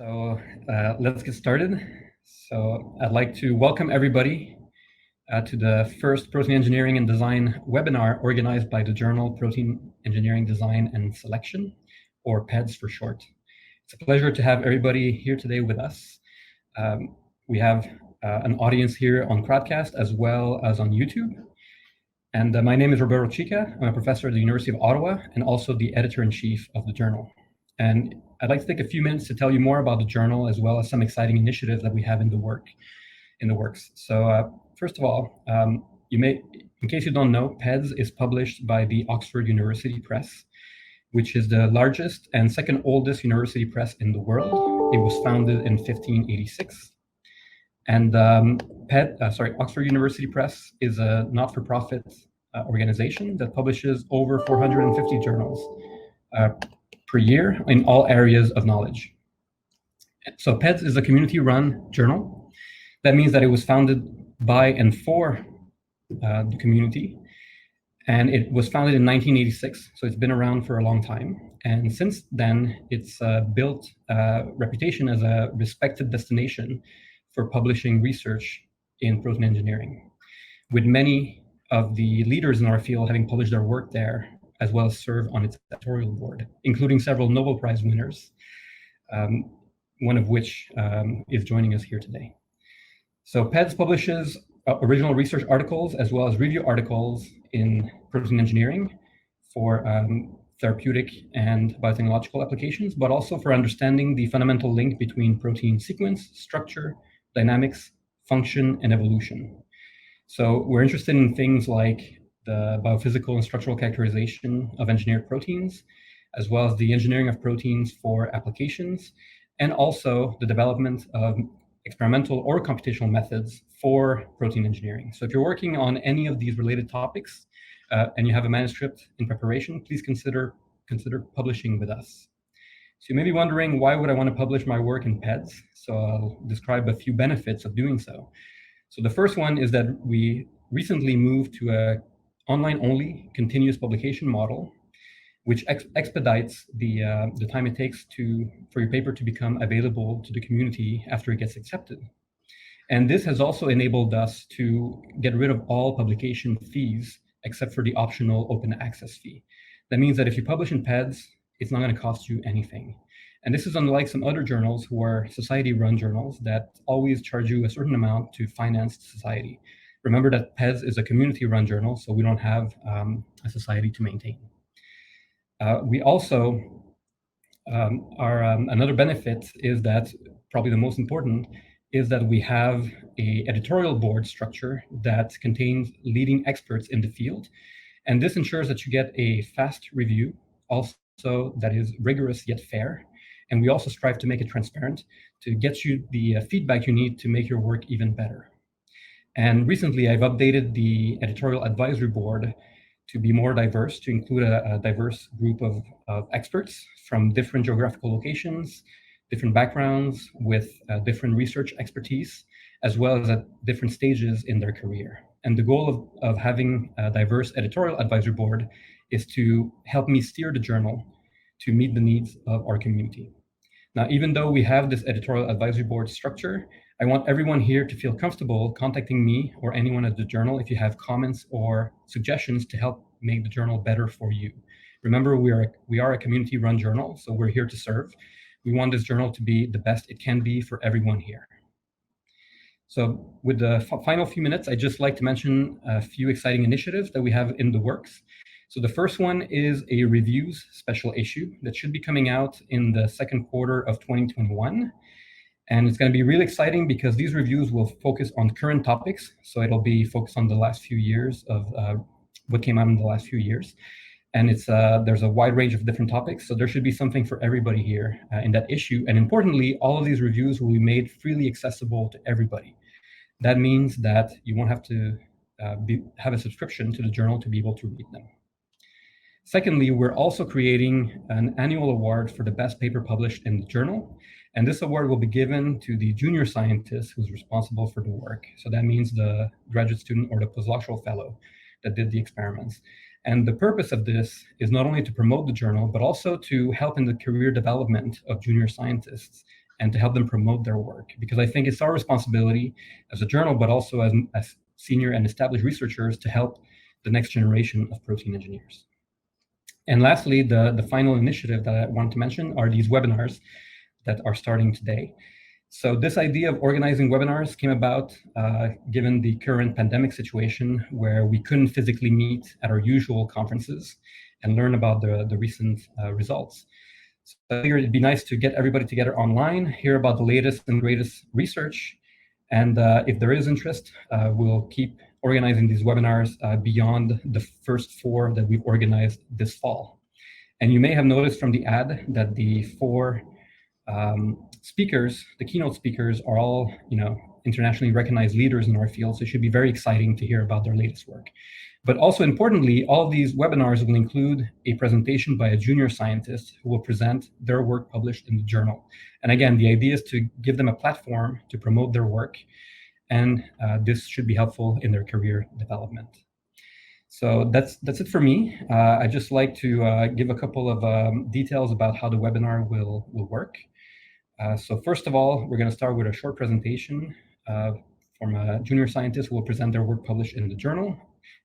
Let's get started. So I'd like to welcome everybody to the first Protein Engineering and Design webinar organized by the journal Protein Engineering Design and Selection, or PEDS for short. It's a pleasure to have everybody here today with us. We have an audience here on Crowdcast as well as on YouTube. And my name is Roberto Chica. I'm a professor at the University of Ottawa and also the editor-in-chief of the journal. And I'd like to take a few minutes to tell you more about the journal as well as some exciting initiatives that we have in the works. So first of all, in case you don't know, PEDS is published by the Oxford University Press, which is the largest and second oldest university press in the world. It was founded in 1586. And Oxford University Press is a not-for-profit organization that publishes over 450 journals per year in all areas of knowledge. So PEDS is a community-run journal. That means that it was founded by and for the community, and it was founded in 1986, so it's been around for a long time. And since then, it's built a reputation as a respected destination for publishing research in protein engineering, with many of the leaders in our field having published their work there, as well as serve on its editorial board, including several Nobel Prize winners, one of which is joining us here today. So PEDS publishes original research articles as well as review articles in protein engineering for therapeutic and biotechnological applications, but also for understanding the fundamental link between protein sequence, structure, dynamics, function, and evolution. So we're interested in things like the biophysical and structural characterization of engineered proteins, as well as the engineering of proteins for applications, and also the development of experimental or computational methods for protein engineering. So if you're working on any of these related topics and you have a manuscript in preparation, please consider publishing with us. So you may be wondering, why would I want to publish my work in PEDS? So I'll describe a few benefits of doing so. So the first one is that we recently moved to an online-only continuous publication model, which expedites the time it takes for your paper to become available to the community after it gets accepted. And this has also enabled us to get rid of all publication fees, except for the optional open access fee. That means that if you publish in PEDS, it's not going to cost you anything. And this is unlike some other journals who are society-run journals that always charge you a certain amount to finance society. Remember that PEDS is a community-run journal, so we don't have a society to maintain. We also another benefit is that, probably the most important, is that we have an editorial board structure that contains leading experts in the field. And this ensures that you get a fast review, also that is rigorous yet fair. And we also strive to make it transparent to get you the feedback you need to make your work even better. And recently, I've updated the editorial advisory board to be more diverse, to include a diverse group of experts from different geographical locations, different backgrounds, with different research expertise, as well as at different stages in their career. And the goal of having a diverse editorial advisory board is to help me steer the journal to meet the needs of our community. Now, even though we have this editorial advisory board structure, I want everyone here to feel comfortable contacting me or anyone at the journal if you have comments or suggestions to help make the journal better for you. Remember, we are a community-run journal, so we're here to serve. We want this journal to be the best it can be for everyone here. So with the final few minutes, I'd just like to mention a few exciting initiatives that we have in the works. So the first one is a reviews special issue that should be coming out in the second quarter of 2021. And it's going to be really exciting because these reviews will focus on current topics. So it'll be focused on the last few years of what came out in the last few years. And there's a wide range of different topics. So there should be something for everybody here in that issue. And importantly, all of these reviews will be made freely accessible to everybody. That means that you won't have to have a subscription to the journal to be able to read them. Secondly, we're also creating an annual award for the best paper published in the journal. And this award will be given to the junior scientist who's responsible for the work. So that means the graduate student or the postdoctoral fellow that did the experiments. And the purpose of this is not only to promote the journal, but also to help in the career development of junior scientists and to help them promote their work, because I think it's our responsibility as a journal, but also as senior and established researchers, to help the next generation of protein engineers. And lastly, the final initiative that I want to mention are these webinars that are starting today. So this idea of organizing webinars came about given the current pandemic situation, where we couldn't physically meet at our usual conferences and learn about the recent results. So I figured it'd be nice to get everybody together online, hear about the latest and greatest research, and if there is interest, we'll keep organizing these webinars beyond the first 4 that we've organized this fall. And you may have noticed from the ad that the 4 speakers, the keynote speakers, are all, internationally recognized leaders in our field. So it should be very exciting to hear about their latest work. But also importantly, all of these webinars will include a presentation by a junior scientist who will present their work published in the journal. And again, the idea is to give them a platform to promote their work, and this should be helpful in their career development. So that's it for me. I'd just like to give a couple of details about how the webinar will work. So first of all, we're going to start with a short presentation from a junior scientist who will present their work published in the journal.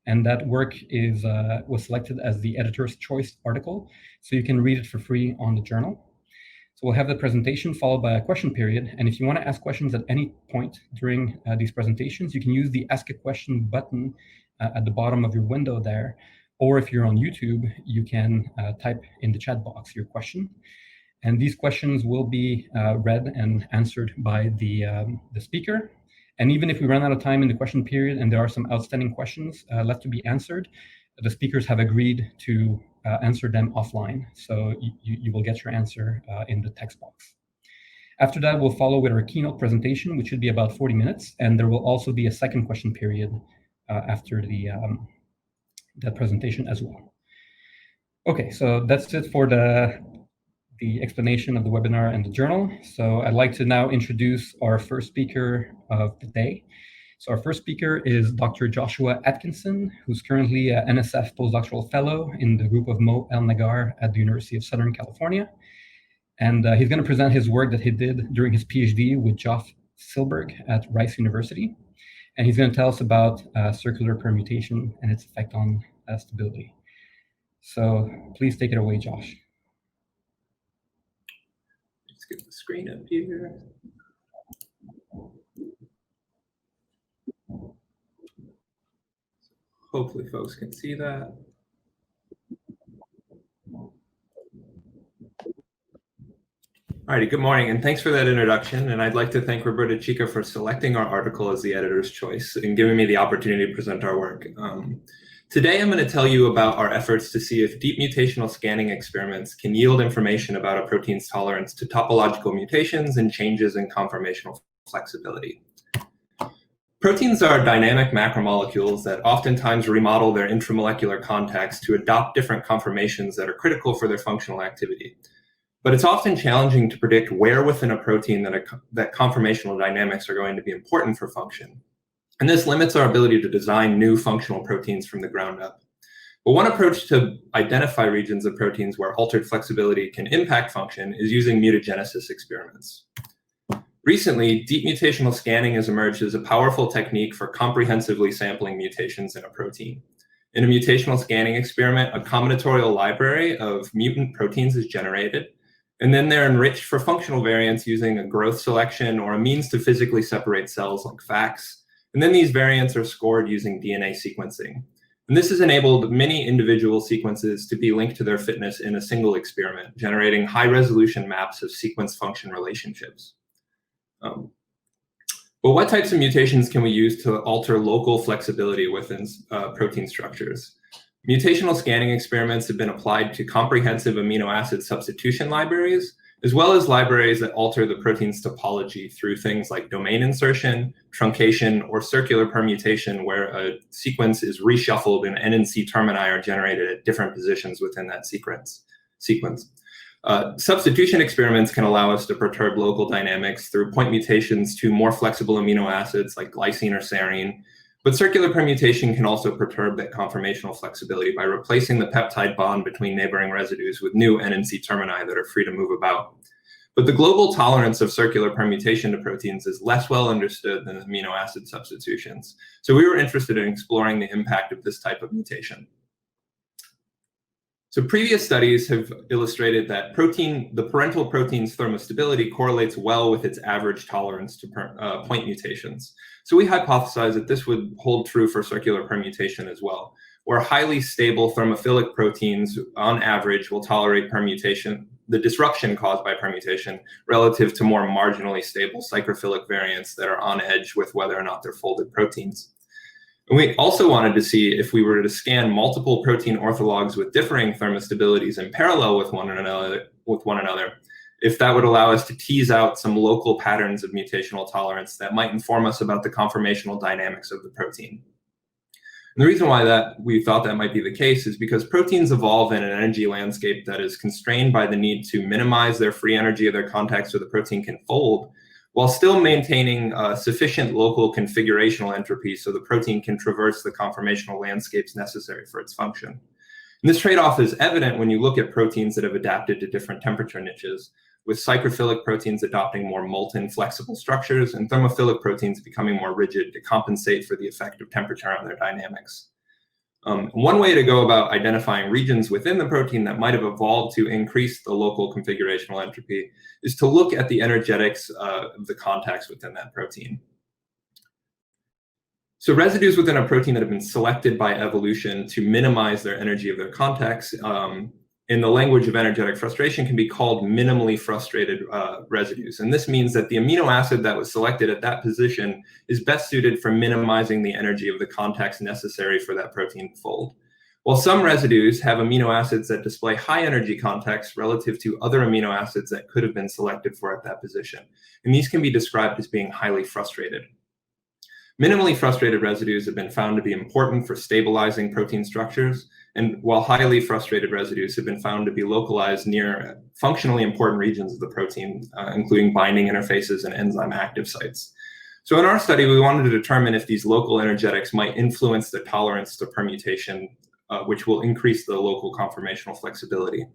And that work was selected as the editor's choice article, so you can read it for free on the journal. So we'll have the presentation followed by a question period. And if you want to ask questions at any point during these presentations, you can use the Ask a Question button at the bottom of your window there. Or if you're on YouTube, you can type in the chat box your question. And these questions will be read and answered by the speaker. And even if we run out of time in the question period and there are some outstanding questions left to be answered, the speakers have agreed to answer them offline. So you will get your answer in the text box. After that, we'll follow with our keynote presentation, which should be about 40 minutes. And there will also be a second question period after that presentation as well. Okay, so that's it for the explanation of the webinar and the journal. So I'd like to now introduce our first speaker of the day. So our first speaker is Dr. Joshua Atkinson, who's currently an NSF postdoctoral fellow in the group of Mo El Nagar at the University of Southern California. And he's going to present his work that he did during his PhD with Joff Silberg at Rice University. And he's going to tell us about circular permutation and its effect on stability. So please take it away, Josh. Let's get the screen up here. Hopefully folks can see that. Alrighty, good morning, and thanks for that introduction. And I'd like to thank Roberto Chica for selecting our article as the editor's choice and giving me the opportunity to present our work. Today, I'm going to tell you about our efforts to see if deep mutational scanning experiments can yield information about a protein's tolerance to topological mutations and changes in conformational flexibility. Proteins are dynamic macromolecules that oftentimes remodel their intramolecular contacts to adopt different conformations that are critical for their functional activity. But it's often challenging to predict where within a protein that conformational dynamics are going to be important for function. And this limits our ability to design new functional proteins from the ground up. But one approach to identify regions of proteins where altered flexibility can impact function is using mutagenesis experiments. Recently, deep mutational scanning has emerged as a powerful technique for comprehensively sampling mutations in a protein. In a mutational scanning experiment, a combinatorial library of mutant proteins is generated, and then they're enriched for functional variants using a growth selection or a means to physically separate cells like FACS. And then these variants are scored using DNA sequencing. And this has enabled many individual sequences to be linked to their fitness in a single experiment, generating high-resolution maps of sequence function relationships. But what types of mutations can we use to alter local flexibility within protein structures? Mutational scanning experiments have been applied to comprehensive amino acid substitution libraries, as well as libraries that alter the protein's topology through things like domain insertion, truncation, or circular permutation, where a sequence is reshuffled and N and C termini are generated at different positions within that sequence. Substitution experiments can allow us to perturb local dynamics through point mutations to more flexible amino acids like glycine or serine. But circular permutation can also perturb that conformational flexibility by replacing the peptide bond between neighboring residues with new N and C termini that are free to move about. But the global tolerance of circular permutation to proteins is less well understood than amino acid substitutions. So we were interested in exploring the impact of this type of mutation. So previous studies have illustrated that the parental protein's thermostability correlates well with its average tolerance to point mutations. So we hypothesized that this would hold true for circular permutation as well, where highly stable thermophilic proteins on average will tolerate permutation, the disruption caused by permutation, relative to more marginally stable psychrophilic variants that are on edge with whether or not they're folded proteins. And we also wanted to see if we were to scan multiple protein orthologs with differing thermostabilities in parallel with one another, if that would allow us to tease out some local patterns of mutational tolerance that might inform us about the conformational dynamics of the protein. And the reason why we thought that might be the case is because proteins evolve in an energy landscape that is constrained by the need to minimize their free energy of their contacts so the protein can fold, while still maintaining sufficient local configurational entropy so the protein can traverse the conformational landscapes necessary for its function. And this trade-off is evident when you look at proteins that have adapted to different temperature niches, with psychrophilic proteins adopting more molten, flexible structures and thermophilic proteins becoming more rigid to compensate for the effect of temperature on their dynamics. One way to go about identifying regions within the protein that might have evolved to increase the local configurational entropy is to look at the energetics of the contacts within that protein. So residues within a protein that have been selected by evolution to minimize their energy of their contacts, in the language of energetic frustration, can be called minimally frustrated residues. And this means that the amino acid that was selected at that position is best suited for minimizing the energy of the contacts necessary for that protein to fold. While some residues have amino acids that display high energy contacts relative to other amino acids that could have been selected for at that position. And these can be described as being highly frustrated. Minimally frustrated residues have been found to be important for stabilizing protein structures, and while highly frustrated residues have been found to be localized near functionally important regions of the protein, including binding interfaces and enzyme active sites. So in our study, we wanted to determine if these local energetics might influence the tolerance to permutation, which will increase the local conformational flexibility.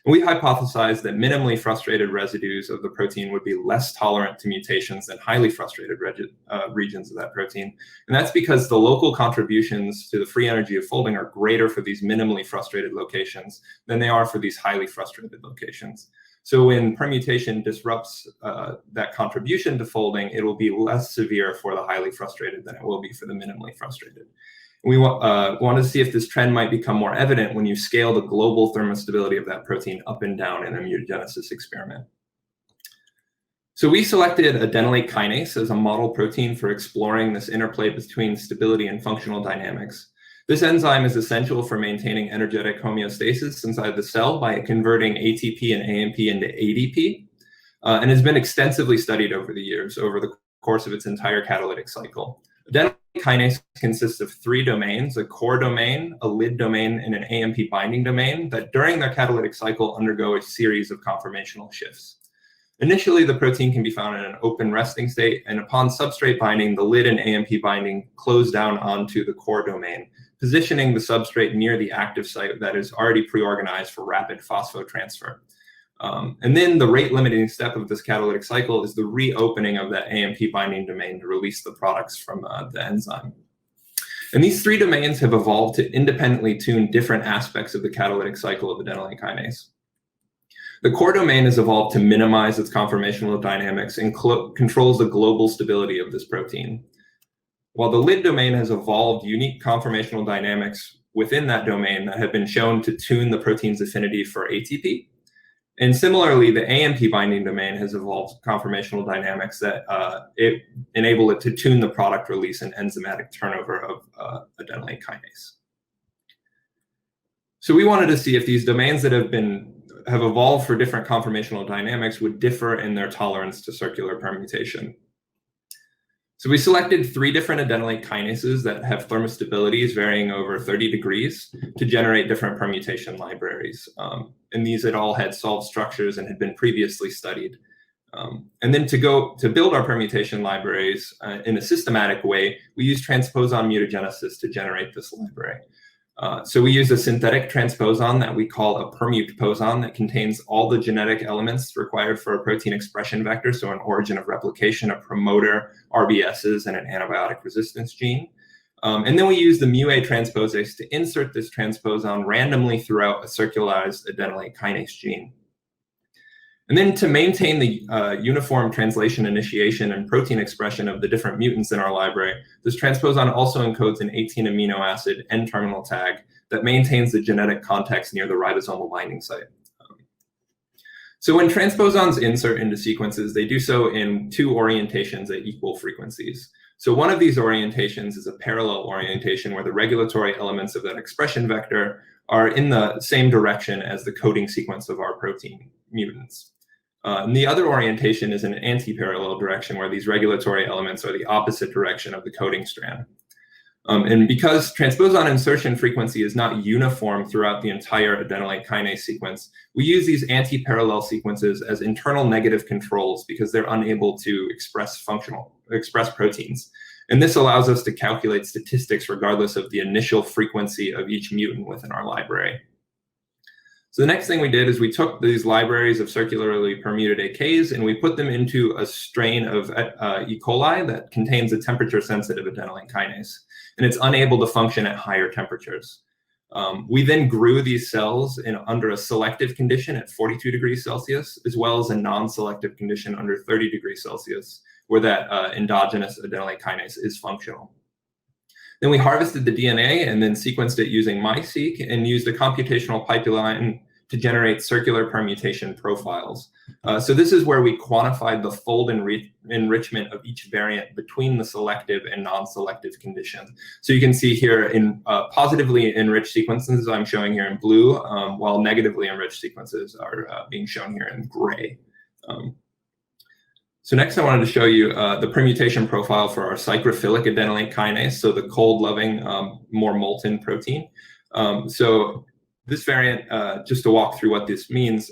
And we hypothesized that minimally frustrated residues of the protein would be less tolerant to mutations than highly frustrated regions of that protein. And that's because the local contributions to the free energy of folding are greater for these minimally frustrated locations than they are for these highly frustrated locations. So when permutation disrupts that contribution to folding, it will be less severe for the highly frustrated than it will be for the minimally frustrated. We wanted to see if this trend might become more evident when you scale the global thermostability of that protein up and down in a mutagenesis experiment. So we selected adenylate kinase as a model protein for exploring this interplay between stability and functional dynamics. This enzyme is essential for maintaining energetic homeostasis inside the cell by converting ATP and AMP into ADP, and has been extensively studied over the years, over the course of its entire catalytic cycle. Adenylate kinase consists of three domains: a core domain, a lid domain, and an AMP binding domain that during their catalytic cycle undergo a series of conformational shifts. Initially, the protein can be found in an open resting state, and upon substrate binding, the lid and AMP binding close down onto the core domain, positioning the substrate near the active site that is already pre-organized for rapid phosphotransfer. And then the rate-limiting step of this catalytic cycle is the reopening of that AMP binding domain to release the products from the enzyme. And these three domains have evolved to independently tune different aspects of the catalytic cycle of adenylate kinase. The core domain has evolved to minimize its conformational dynamics and controls the global stability of this protein, while the lid domain has evolved unique conformational dynamics within that domain that have been shown to tune the protein's affinity for ATP. And similarly, the AMP binding domain has evolved conformational dynamics that enable it to tune the product release and enzymatic turnover of adenylate kinase. So we wanted to see if these domains that have evolved for different conformational dynamics would differ in their tolerance to circular permutation. So we selected three different adenylate kinases that have thermostabilities varying over 30 degrees to generate different permutation libraries. And these had all had solved structures and had been previously studied. And then to build our permutation libraries in a systematic way, we used transposon mutagenesis to generate this library. So we use a synthetic transposon that we call a permutation that contains all the genetic elements required for a protein expression vector, so an origin of replication, a promoter, RBSs, and an antibiotic resistance gene. And then we use the mu-A transposase to insert this transposon randomly throughout a circularized adenylate kinase gene. And then to maintain the uniform translation initiation and protein expression of the different mutants in our library, this transposon also encodes an 18 amino acid N-terminal tag that maintains the genetic context near the ribosomal binding site. So when transposons insert into sequences, they do so in two orientations at equal frequencies. So one of these orientations is a parallel orientation where the regulatory elements of that expression vector are in the same direction as the coding sequence of our protein mutants. And the other orientation is an anti-parallel direction where these regulatory elements are the opposite direction of the coding strand. And because transposon insertion frequency is not uniform throughout the entire adenylate kinase sequence, we use these anti-parallel sequences as internal negative controls because they're unable to express proteins. And this allows us to calculate statistics regardless of the initial frequency of each mutant within our library. So the next thing we did is we took these libraries of circularly permuted AKs and we put them into a strain of E. coli that contains a temperature-sensitive adenylate kinase, and it's unable to function at higher temperatures. We then grew these cells under a selective condition at 42 degrees Celsius, as well as a non-selective condition under 30 degrees Celsius, where that endogenous adenylate kinase is functional. Then we harvested the DNA and then sequenced it using MiSeq and used a computational pipeline to generate circular permutation profiles. So this is where we quantified the fold enrichment of each variant between the selective and non-selective conditions. So you can see here in positively enriched sequences I'm showing here in blue, while negatively enriched sequences are being shown here in gray. So next I wanted to show you the permutation profile for our cycrophilic adenylate kinase, so the cold-loving, more molten protein. So this variant, just to walk through what this means,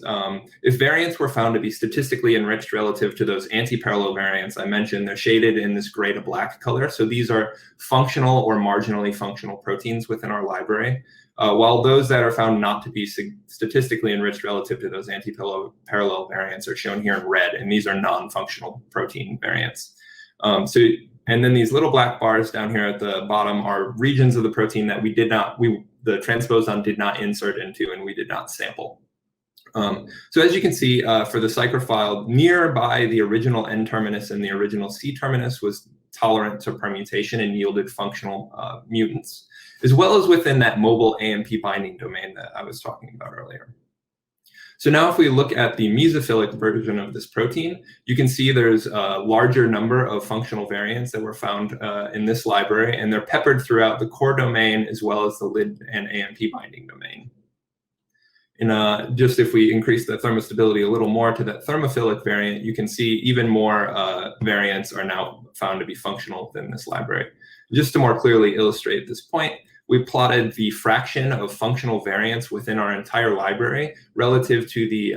if variants were found to be statistically enriched relative to those anti-parallel variants I mentioned, they're shaded in this gray to black color. So these are functional or marginally functional proteins within our library. While those that are found not to be statistically enriched relative to those anti-parallel variants are shown here in red, and these are non-functional protein variants. And then these little black bars down here at the bottom are regions of the protein that the transposon did not insert into and we did not sample. So as you can see, for the cycrophile, nearby the original N-terminus and the original C-terminus was tolerant to permutation and yielded functional mutants, as well as within that mobile AMP binding domain that I was talking about earlier. So now if we look at the mesophilic version of this protein, you can see there's a larger number of functional variants that were found in this library, and they're peppered throughout the core domain as well as the lid and AMP binding domain. And just if we increase the thermostability a little more to that thermophilic variant, you can see even more variants are now found to be functional within this library. Just to more clearly illustrate this point, we plotted the fraction of functional variants within our entire library relative to the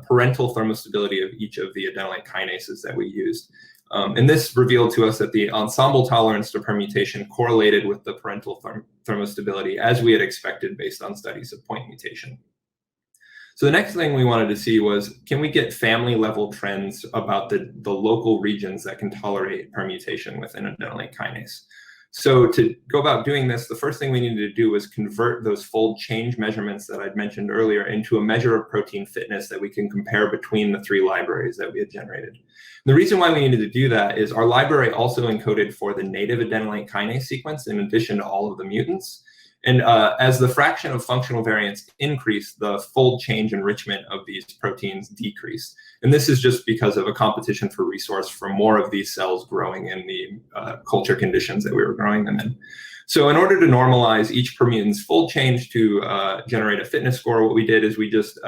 parental thermostability of each of the adenylate kinases that we used. And this revealed to us that the ensemble tolerance to permutation correlated with the parental thermostability as we had expected based on studies of point mutation. So the next thing we wanted to see was, can we get family level trends about the local regions that can tolerate permutation within adenylate kinase? So to go about doing this, the first thing we needed to do was convert those fold change measurements that I'd mentioned earlier into a measure of protein fitness that we can compare between the three libraries that we had generated. And the reason why we needed to do that is our library also encoded for the native adenylate kinase sequence in addition to all of the mutants. And as the fraction of functional variants increased, the fold change enrichment of these proteins decreased. And this is just because of a competition for resource for more of these cells growing in the culture conditions that we were growing them in. So in order to normalize each per mutant's fold change to generate a fitness score, what we did is we just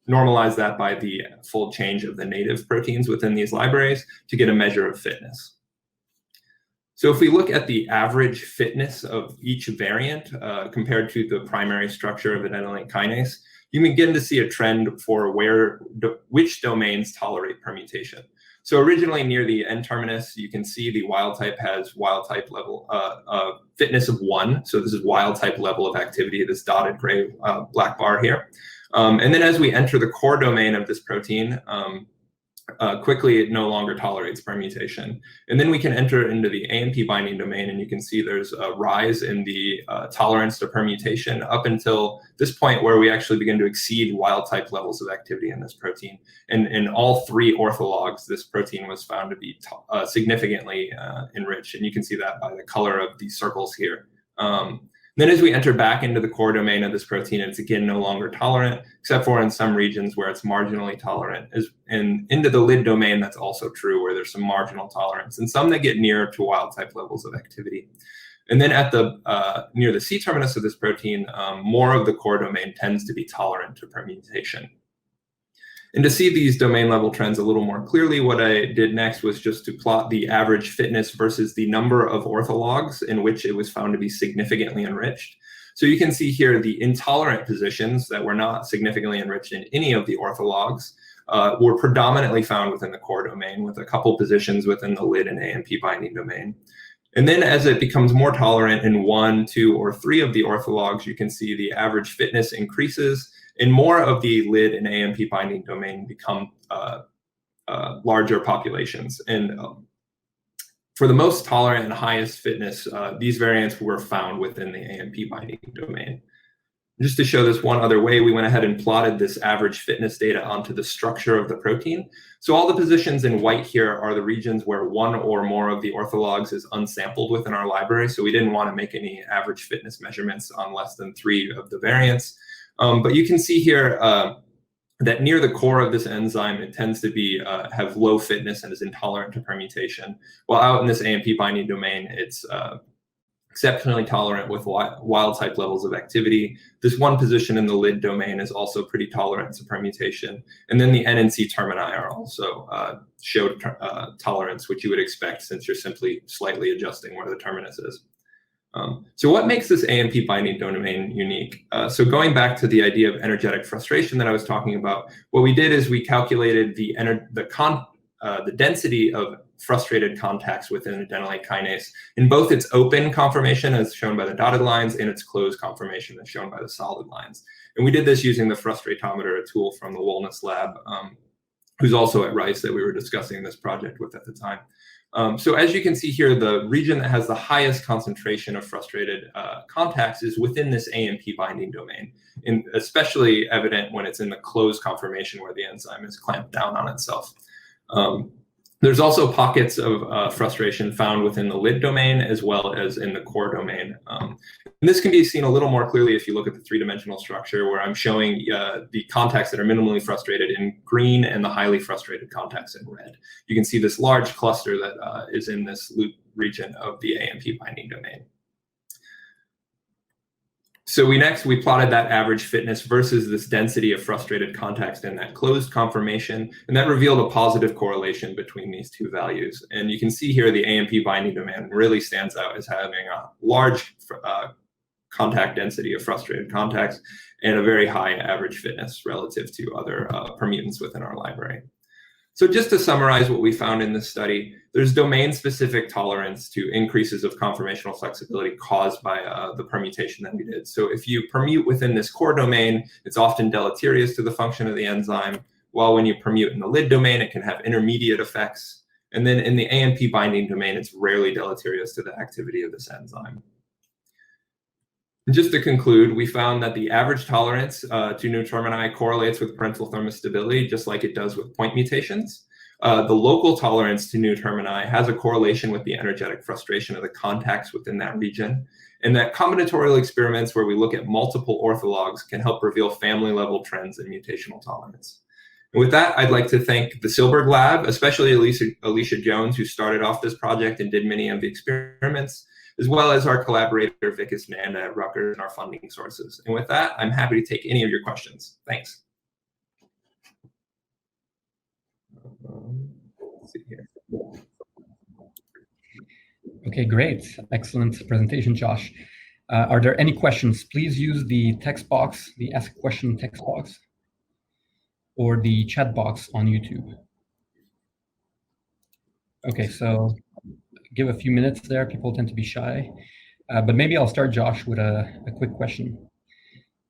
normalized that by the fold change of the native proteins within these libraries to get a measure of fitness. So if we look at the average fitness of each variant compared to the primary structure of adenylate kinase, you can begin to see a trend for which domains tolerate permutation. So originally near the N-terminus, you can see the wild type has wild type level fitness of 1. So this is wild type level of activity, this dotted gray black bar here. And then as we enter the core domain of this protein, quickly it no longer tolerates permutation. And then we can enter into the AMP binding domain, and you can see there's a rise in the tolerance to permutation up until this point where we actually begin to exceed wild type levels of activity in this protein. And in all 3 orthologs, this protein was found to be significantly enriched. And you can see that by the color of these circles here. Then as we enter back into the core domain of this protein, it's again no longer tolerant, except for in some regions where it's marginally tolerant. And into the lid domain, that's also true, where there's some marginal tolerance, and some that get near to wild type levels of activity. And then at the near the C-terminus of this protein, more of the core domain tends to be tolerant to permutation. And to see these domain level trends a little more clearly, what I did next was just to plot the average fitness versus the number of orthologs in which it was found to be significantly enriched. So you can see here the intolerant positions that were not significantly enriched in any of the orthologs were predominantly found within the core domain, with a couple positions within the lid and AMP binding domain. And then as it becomes more tolerant in 1, 2, or 3 of the orthologs, you can see the average fitness increases, and more of the lid and AMP binding domain become larger populations. And for the most tolerant and highest fitness, these variants were found within the AMP binding domain. Just to show this one other way, we went ahead and plotted this average fitness data onto the structure of the protein. So all the positions in white here are the regions where 1 or more of the orthologs is unsampled within our library. So we didn't want to make any average fitness measurements on less than 3 of the variants. But you can see here that near the core of this enzyme, it tends to be have low fitness and is intolerant to permutation. While out in this AMP binding domain, it's exceptionally tolerant with wild type levels of activity. This one position in the lid domain is also pretty tolerant to permutation. And then the N and C termini are also showed tolerance, which you would expect since you're simply slightly adjusting where the terminus is. So what makes this AMP binding domain unique? So going back to the idea of energetic frustration that I was talking about, what we did is we calculated the density of frustrated contacts within adenylate kinase in both its open conformation, as shown by the dotted lines, and its closed conformation, as shown by the solid lines. And we did this using the frustratometer, a tool from the Woolness lab, who's also at Rice that we were discussing this project with at the time. So as you can see here, the region that has the highest concentration of frustrated contacts is within this AMP binding domain, and especially evident when it's in the closed conformation where the enzyme is clamped down on itself. There's also pockets of frustration found within the lid domain as well as in the core domain. And this can be seen a little more clearly if you look at the 3-dimensional structure, where I'm showing the contacts that are minimally frustrated in green and the highly frustrated contacts in red. You can see this large cluster that is in this loop region of the AMP binding domain. So we plotted that average fitness versus this density of frustrated contacts in that closed conformation, and that revealed a positive correlation between these two values. And you can see here the AMP binding domain really stands out as having a large contact density of frustrated contacts and a very high average fitness relative to other permutants within our library. So just to summarize what we found in this study, there's domain-specific tolerance to increases of conformational flexibility caused by the permutation that we did. So if you permute within this core domain, it's often deleterious to the function of the enzyme, while when you permute in the lid domain, it can have intermediate effects. And then in the AMP binding domain, it's rarely deleterious to the activity of this enzyme. And just to conclude, we found that the average tolerance to new termini correlates with parental thermostability, just like it does with point mutations. The local tolerance to new termini has a correlation with the energetic frustration of the contacts within that region. And that combinatorial experiments where we look at multiple orthologs can help reveal family-level trends in mutational tolerance. And with that, I'd like to thank the Silberg lab, especially Alicia Jones, who started off this project and did many of the experiments, as well as our collaborator, Vikas Nanda at Rutgers, and our funding sources. And with that, I'm happy to take any of your questions. Thanks. Let's see here. Okay, great. Excellent presentation, Josh. Are there any questions? Please use the text box, the ask a question text box, or the chat box on YouTube. Okay, so give a few minutes there. People tend to be shy. But maybe I'll start, Josh, with a quick question.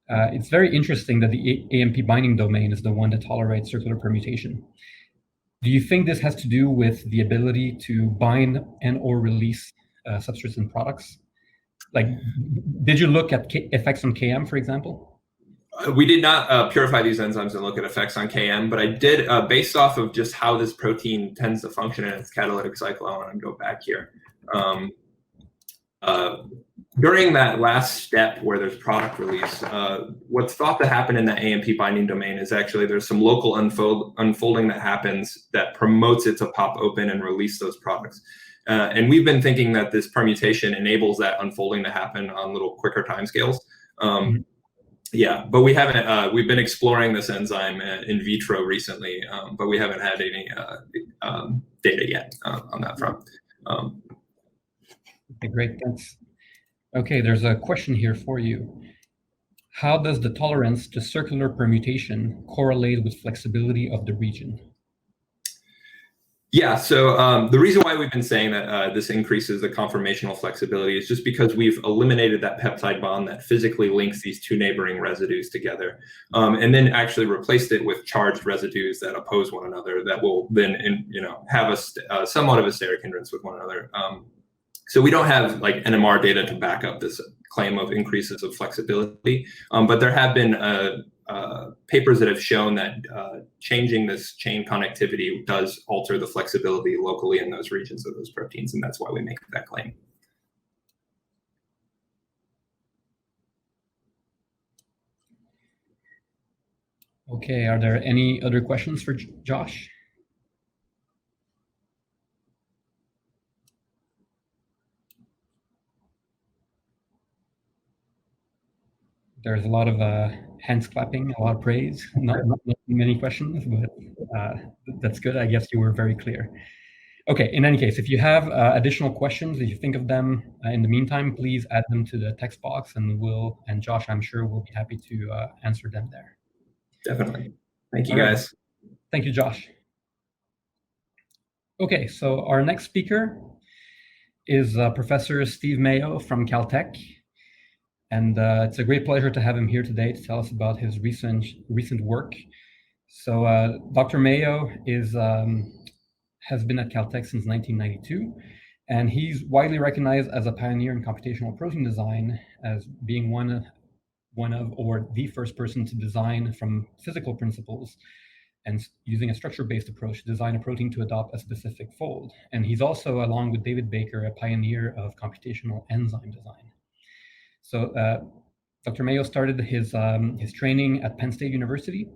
It's very interesting that the AMP binding domain is the one that tolerates circular permutation. Do you think this has to do with the ability to bind and or release substrates and products? Like, did you look at effects on KM, for example? We did not purify these enzymes and look at effects on KM, but I did, based off of just how this protein tends to function in its catalytic cycle. I want to go back here. During that last step where there's product release, what's thought to happen in the AMP binding domain is actually there's some local unfolding that happens that promotes it to pop open and release those products. And we've been thinking that this permutation enables that unfolding to happen on little quicker timescales. Yeah, but we haven't, we've been exploring this enzyme in vitro recently, but we haven't had any data yet on that front. Okay, great, thanks. Okay, there's a question here for you. How does the tolerance to circular permutation correlate with flexibility of the region? Yeah, so the reason why we've been saying that this increases the conformational flexibility is just because we've eliminated that peptide bond that physically links these two neighboring residues together, and then actually replaced it with charged residues that oppose one another that will then, have a somewhat of a steric hindrance with one another. So we don't have like NMR data to back up this claim of increases of flexibility, but there have been papers that have shown that changing this chain connectivity does alter the flexibility locally in those regions of those proteins, and that's why we make that claim. Okay, are there any other questions for Josh? There's a lot of hands clapping, a lot of praise, not many questions, but that's good. I guess you were very clear. Okay, in any case, if you have additional questions, if you think of them in the meantime, please add them to the text box, and Josh, I'm sure, will be happy to answer them there. Definitely. Thank you, guys. Thank you, Josh. Okay, so our next speaker is Professor Steve Mayo from Caltech. And it's a great pleasure to have him here today to tell us about his recent work. So Dr. Mayo has been at Caltech since 1992, and he's widely recognized as a pioneer in computational protein design, as being one of or the first person to design from physical principles and using a structure-based approach to design a protein to adopt a specific fold. And he's also, along with David Baker, a pioneer of computational enzyme design. So Dr. Mayo started his training at Penn State University,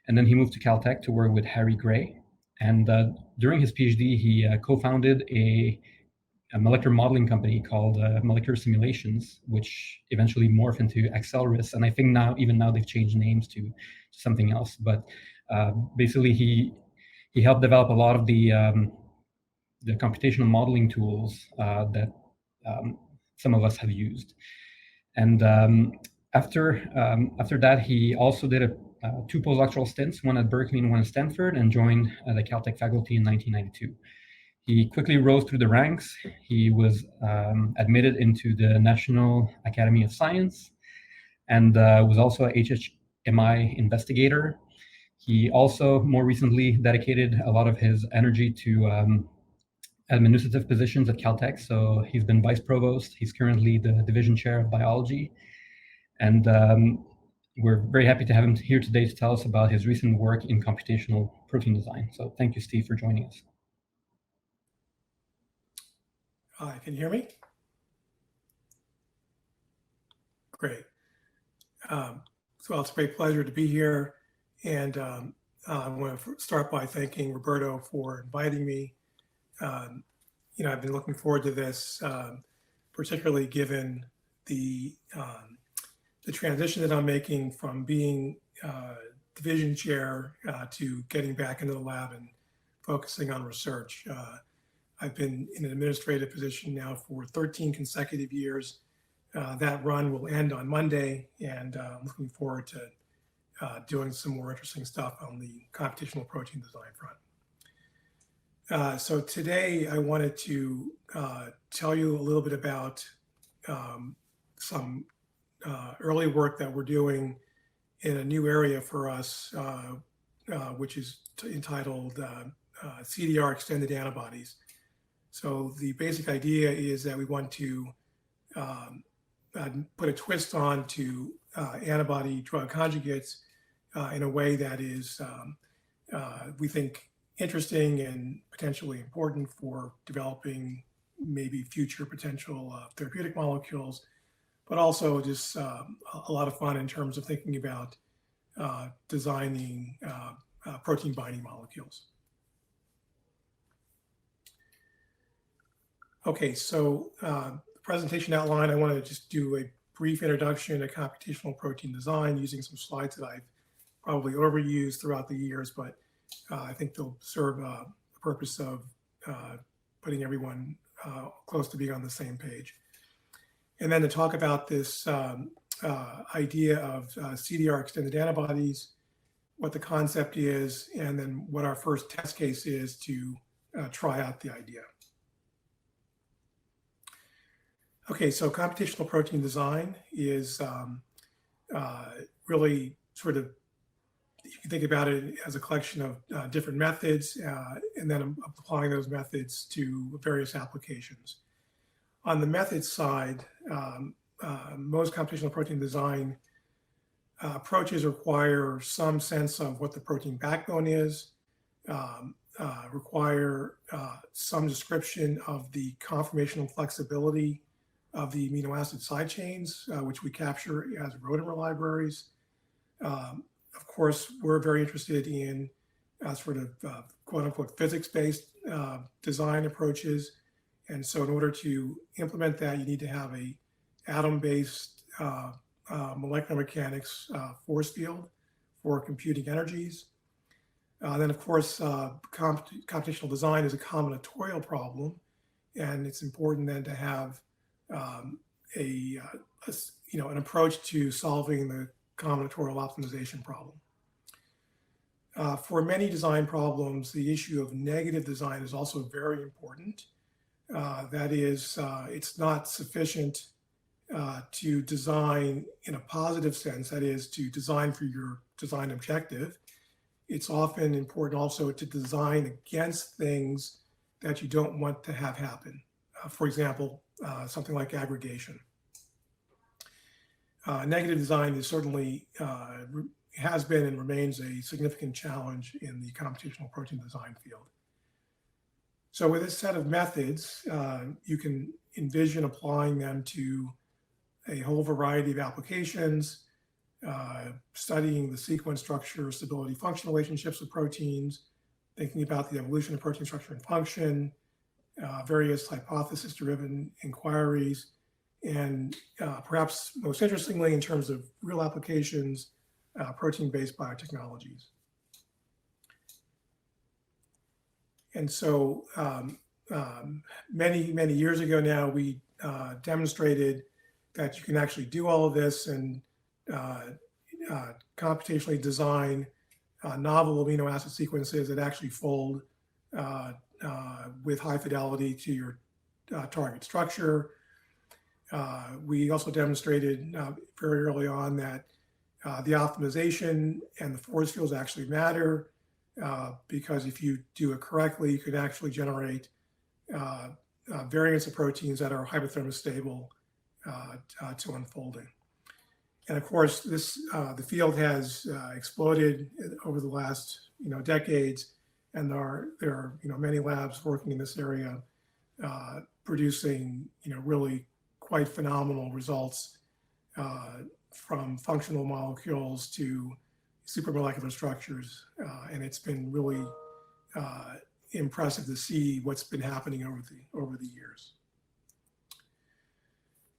and then he moved to Caltech to work with Harry Gray. And during his PhD, he co-founded a molecular modeling company called Molecular Simulations, which eventually morphed into Accelerus. And I think even now they've changed names to something else. But basically, he helped develop a lot of the computational modeling tools that some of us have used. And after that, he also did two postdoctoral stints, one at Berkeley and one at Stanford, and joined the Caltech faculty in 1992. He quickly rose through the ranks. He was admitted into the National Academy of Science, and was also a HHMI investigator. He also more recently dedicated a lot of his energy to administrative positions at Caltech. So he's been Vice Provost. He's currently the Division Chair of Biology. And we're very happy to have him here today to tell us about his recent work in computational protein design. So thank you, Steve, for joining us. Hi, can you hear me? Great. So it's a great pleasure to be here. And I want to start by thanking Roberto for inviting me. I've been looking forward to this, particularly given the transition that I'm making from being division chair to getting back into the lab and focusing on research. I've been in an administrative position now for 13 consecutive years That run will end on Monday, and I'm looking forward to doing some more interesting stuff on the computational protein design front. So today I wanted to tell you a little bit about some early work that we're doing in a new area for us, which is entitled CDR extended antibodies. So the basic idea is that we want to put a twist on to antibody-drug conjugates in a way that is, we think, interesting and potentially important for developing maybe future potential therapeutic molecules, but also just a lot of fun in terms of thinking about designing protein binding molecules. Okay, so the presentation outline, I want to just do a brief introduction to computational protein design using some slides that I've probably overused throughout the years, but I think they'll serve the purpose of putting everyone close to being on the same page. And then to talk about this idea of CDR extended antibodies, what the concept is, and then what our first test case is to try out the idea. Okay, so computational protein design is really sort of, you can think about it as a collection of different methods and then applying those methods to various applications. On the methods side, most computational protein design approaches require some sense of what the protein backbone is, require some description of the conformational flexibility of the amino acid side chains, which we capture as rotamer libraries. Of course, we're very interested in sort of quote unquote physics-based design approaches. And so in order to implement that, you need to have a atom-based molecular mechanics force field for computing energies. Then of course, computational design is a combinatorial problem. And it's important then to have an approach to solving the combinatorial optimization problem. For many design problems, the issue of negative design is also very important. That is, it's not sufficient to design in a positive sense, that is, to design for your design objective. It's often important also to design against things that you don't want to have happen. For example, something like aggregation. Negative design is certainly, has been and remains a significant challenge in the computational protein design field. So with this set of methods, you can envision applying them to a whole variety of applications, studying the sequence structure, stability, function relationships of proteins, thinking about the evolution of protein structure and function, various hypothesis-driven inquiries, and perhaps most interestingly, in terms of real applications, protein-based biotechnologies. And so many years ago now, we demonstrated that you can actually do all of this and computationally design novel amino acid sequences that actually fold with high fidelity to your target structure. We also demonstrated very early on that the optimization and the force fields actually matter because if you do it correctly, you could actually generate variants of proteins that are hyperthermostable to unfolding. And of course, this the field has exploded over the last decades, and there are many labs working in this area, producing really quite phenomenal results from functional molecules to supramolecular structures, and it's been really impressive to see what's been happening over the years.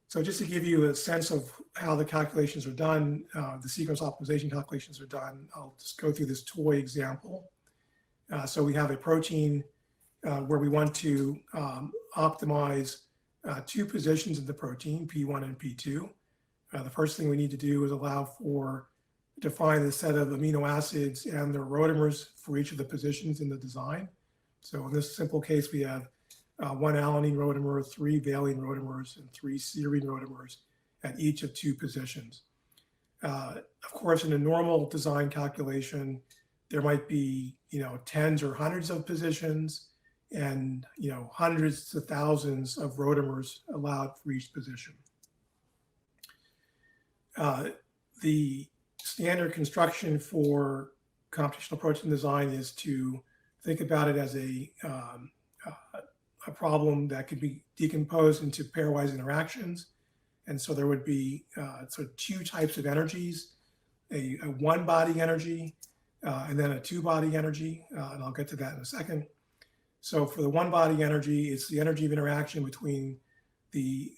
So just to give you a sense of how the calculations are done, the sequence optimization calculations are done, I'll just go through this toy example. So we have a protein where we want to optimize two positions in the protein, P1 and P2. The first thing we need to do is define the set of amino acids and their rotamers for each of the positions in the design. So in this simple case, we have one alanine rotamer, 3 valine rotamers, and 3 serine rotamers at each of two positions. Of course, in a normal design calculation, there might be, tens or hundreds of positions and, hundreds to thousands of rotamers allowed for each position. The standard construction for computational protein design is to think about it as a problem that could be decomposed into pairwise interactions. And so there would be sort of two types of energies, a one-body energy and then a two-body energy, and I'll get to that in a second. So for the one-body energy, it's the energy of interaction between the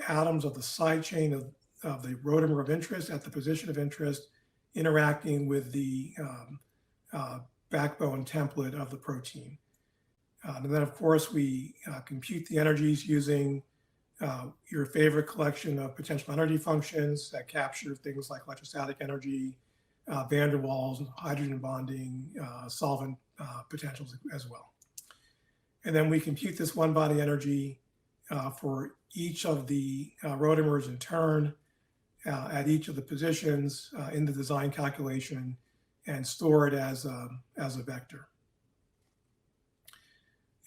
atoms of the side chain of the rotamer of interest at the position of interest interacting with the backbone template of the protein. And then, of course, we compute the energies using your favorite collection of potential energy functions that capture things like electrostatic energy, van der Waals, hydrogen bonding, solvent potentials as well. And then we compute this one-body energy for each of the rotamers in turn at each of the positions in the design calculation and store it as a vector.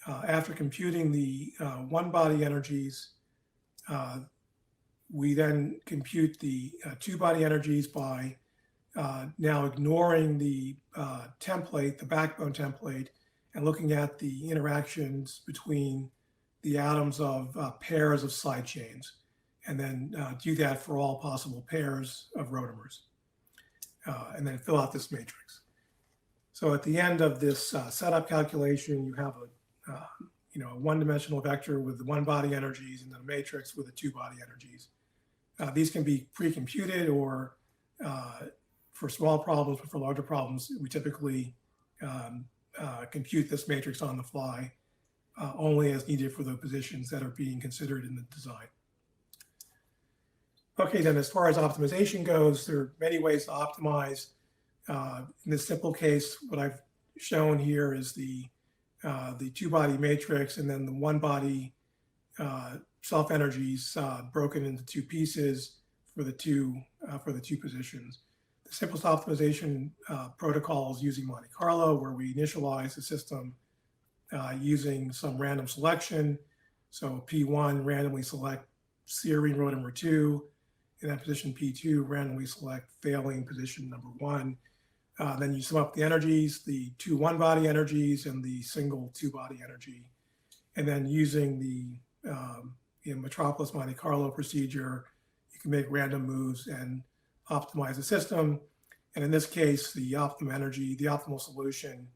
After computing the one-body energies, we then compute the two-body energies by now ignoring the template, the backbone template, and looking at the interactions between the atoms of pairs of side chains, and then do that for all possible pairs of rotamers, and then fill out this matrix. So at the end of this setup calculation, you have a one-dimensional vector with the one-body energies and then a matrix with the two-body energies. These can be pre-computed or for small problems, but for larger problems, we typically compute this matrix on the fly only as needed for the positions that are being considered in the design. Okay, then as far as optimization goes, there are many ways to optimize. In this simple case, what I've shown here is the two-body matrix and then the one-body self-energies broken into two pieces for the two positions. The simplest optimization protocol is using Monte Carlo, where we initialize the system using some random selection. So P1 randomly select serine rotamer 2, in that position P2 randomly select valine position number 1. Then you sum up the energies, the two one-body energies and the single two-body energy. And then using the Metropolis Monte Carlo procedure, you can make random moves and optimize the system. And in this case, the optimum energy, the optimal solution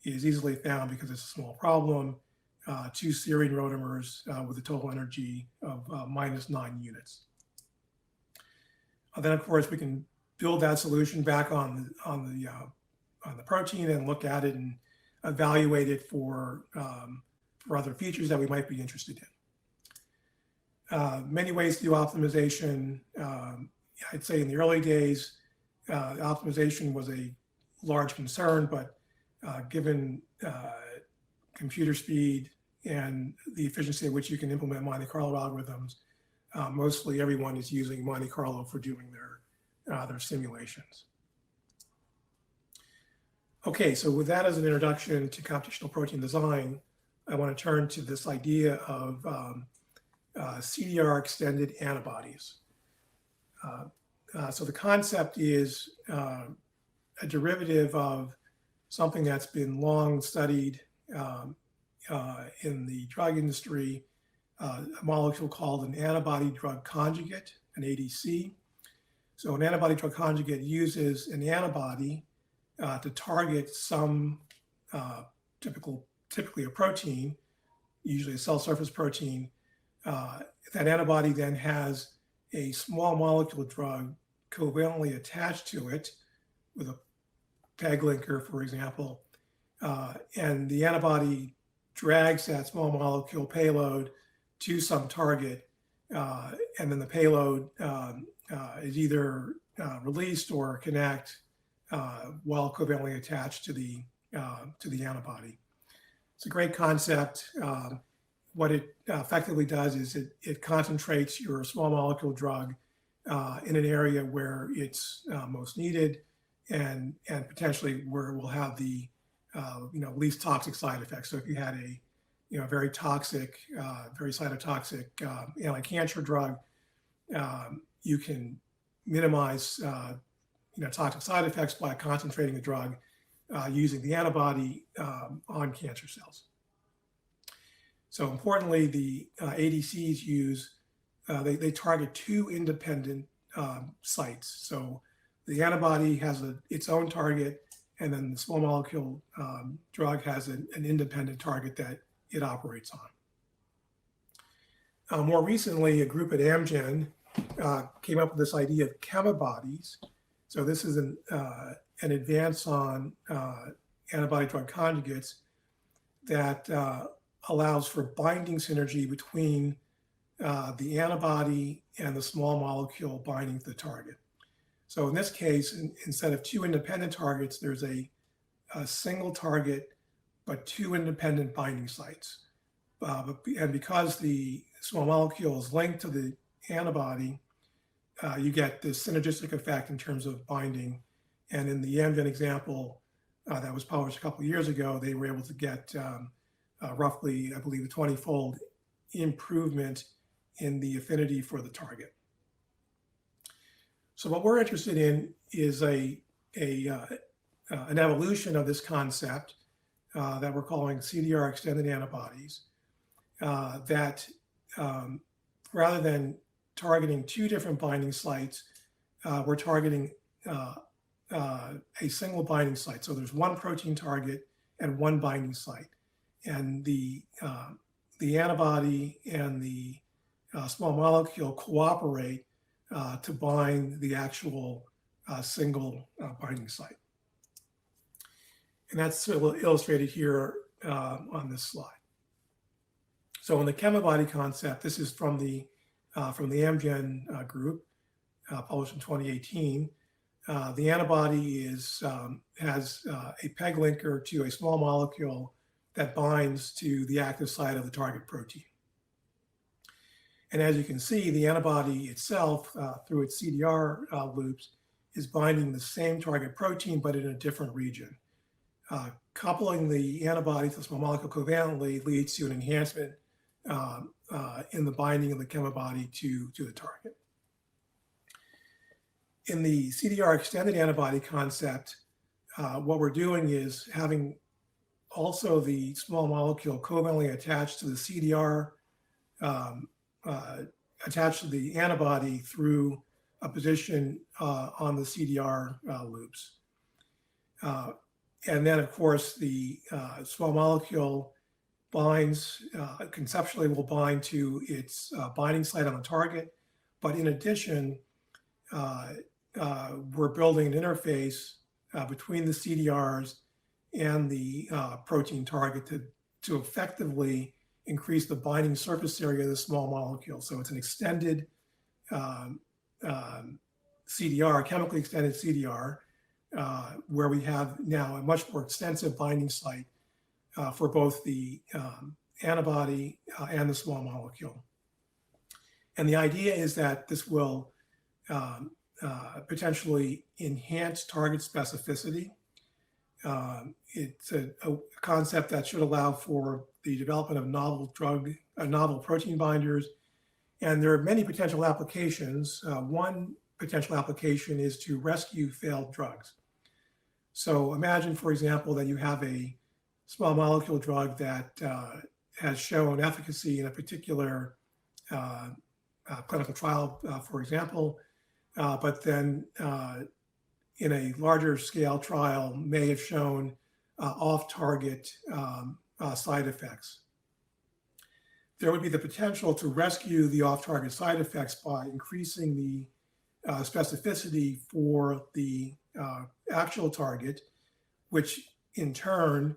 is easily found because it's a small problem, 2 serine rotamers with a total energy of -9 units. Then, of course, we can build that solution back on the protein and look at it and evaluate it for other features that we might be interested in. Many ways to do optimization. I'd say in the early days, optimization was a large concern, but given computer speed and the efficiency at which you can implement Monte Carlo algorithms, mostly everyone is using Monte Carlo for doing their simulations. Okay, so with that as an introduction to computational protein design, I want to turn to this idea of CDR extended antibodies. So the concept is a derivative of something that's been long studied in the drug industry, a molecule called an antibody-drug conjugate, an ADC. So an antibody-drug conjugate uses an antibody to target some typically a protein, usually a cell surface protein. That antibody then has a small molecule drug covalently attached to it with a PEG linker, for example, and the antibody drags that small molecule payload to some target, and then the payload is either released or connect while covalently attached to the antibody. It's a great concept. What it effectively does is it concentrates your small molecule drug in an area where it's most needed, and potentially where it will have the least toxic side effects. So if you had a very toxic, very cytotoxic anti-cancer drug, you can minimize toxic side effects by concentrating the drug using the antibody on cancer cells. So importantly, the ADCs use, they target two independent sites. So the antibody has its own target, and then the small molecule drug has an independent target that it operates on. More recently, a group at Amgen came up with this idea of chemibodies. So this is an advance on antibody-drug conjugates that allows for binding synergy between the antibody and the small molecule binding to the target. So in this case, instead of two independent targets, there's a single target, but two independent binding sites. And because the small molecule is linked to the antibody, you get this synergistic effect in terms of binding. And in the Amgen example that was published a couple of years ago, they were able to get roughly, I believe, a 20-fold improvement in the affinity for the target. So what we're interested in is an evolution of this concept that we're calling CDR extended antibodies, that rather than targeting two different binding sites, we're targeting a single binding site. So there's one protein target and one binding site. And the antibody and the small molecule cooperate to bind the actual single binding site. And that's illustrated here on this slide. So in the chemibody concept, this is from the Amgen group, published in 2018. The antibody has a PEG linker to a small molecule that binds to the active site of the target protein. And as you can see, the antibody itself, through its CDR loops, is binding the same target protein, but in a different region. Coupling the antibody to the small molecule covalently leads to an enhancement in the binding of the chemibody to the target. In the CDR extended antibody concept, what we're doing is having also the small molecule covalently attached to the CDR, attached to the antibody through a position on the CDR loops. And then, of course, the small molecule binds, conceptually will bind to its binding site on the target. But in addition, we're building an interface between the CDRs and the protein target to effectively increase the binding surface area of the small molecule. So it's an extended CDR, chemically extended CDR, where we have now a much more extensive binding site for both the antibody and the small molecule. And the idea is that this will potentially enhance target specificity. It's a concept that should allow for the development of novel protein binders. And there are many potential applications. One potential application is to rescue failed drugs. So imagine, for example, that you have a small molecule drug that has shown efficacy in a particular clinical trial, for example, but then in a larger scale trial may have shown off-target side effects. There would be the potential to rescue the off-target side effects by increasing the specificity for the actual target, which in turn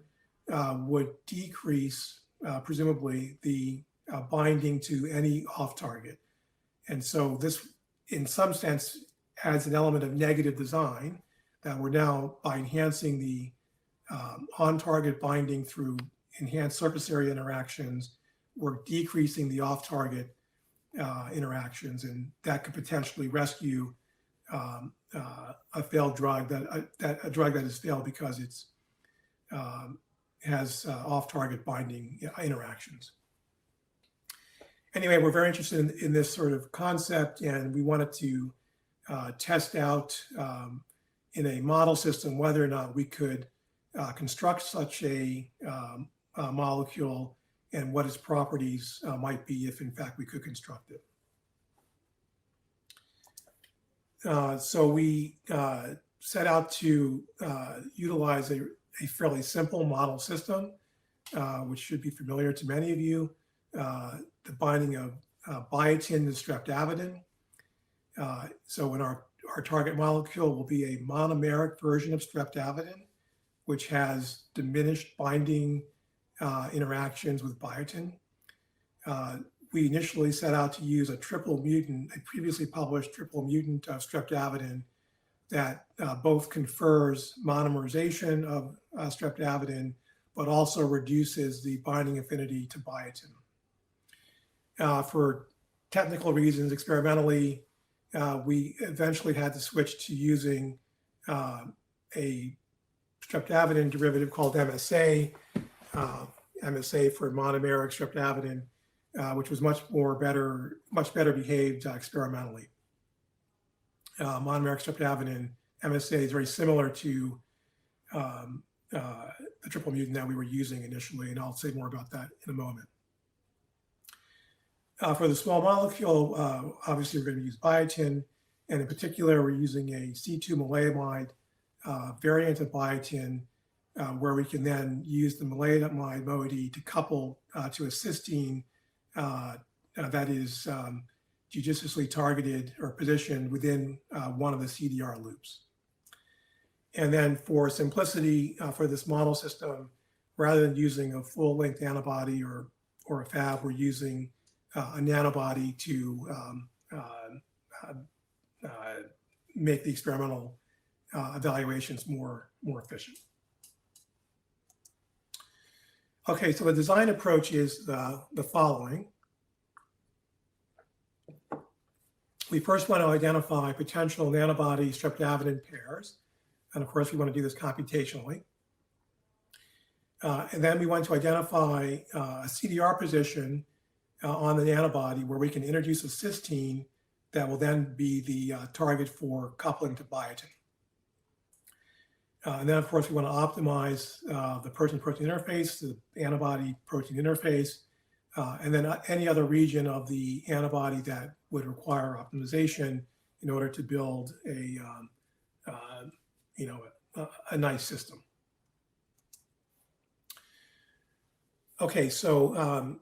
would decrease, presumably, the binding to any off target. And so this, in some sense, adds an element of negative design that we're now, by enhancing the on-target binding through enhanced surface area interactions, we're decreasing the off-target interactions, and that could potentially rescue a failed drug, a drug that has failed because it's has off-target binding interactions. Anyway, we're very interested in this sort of concept, and we wanted to test out in a model system whether or not we could construct such a molecule and what its properties might be if, in fact, we could construct it. So we set out to utilize a fairly simple model system, which should be familiar to many of you, the binding of biotin to streptavidin. So in our target molecule will be a monomeric version of streptavidin, which has diminished binding interactions with biotin. We initially set out to use a triple mutant, a previously published triple mutant of streptavidin that both confers monomerization of streptavidin, but also reduces the binding affinity to biotin. For technical reasons, experimentally, we eventually had to switch to using a streptavidin derivative called MSA, MSA for monomeric streptavidin, which was much better behaved experimentally. Monomeric streptavidin, MSA, is very similar to the triple mutant that we were using initially, and I'll say more about that in a moment. For the small molecule, obviously we're going to use biotin, and in particular, we're using a C2 maleimide variant of biotin, where we can then use the maleimide moiety to couple to a cysteine that is judiciously targeted or positioned within one of the CDR loops. And then for simplicity for this model system, rather than using a full-length antibody or a Fab, we're using a nanobody to make the experimental evaluations more efficient. Okay, so the design approach is the following. We first want to identify potential nanobody streptavidin pairs. And of course, we want to do this computationally. And then we want to identify a CDR position on the nanobody where we can introduce a cysteine that will then be the target for coupling to biotin. And then, of course, we want to optimize the protein-protein interface, the antibody-protein interface, and then any other region of the antibody that would require optimization in order to build a nice system. Okay, so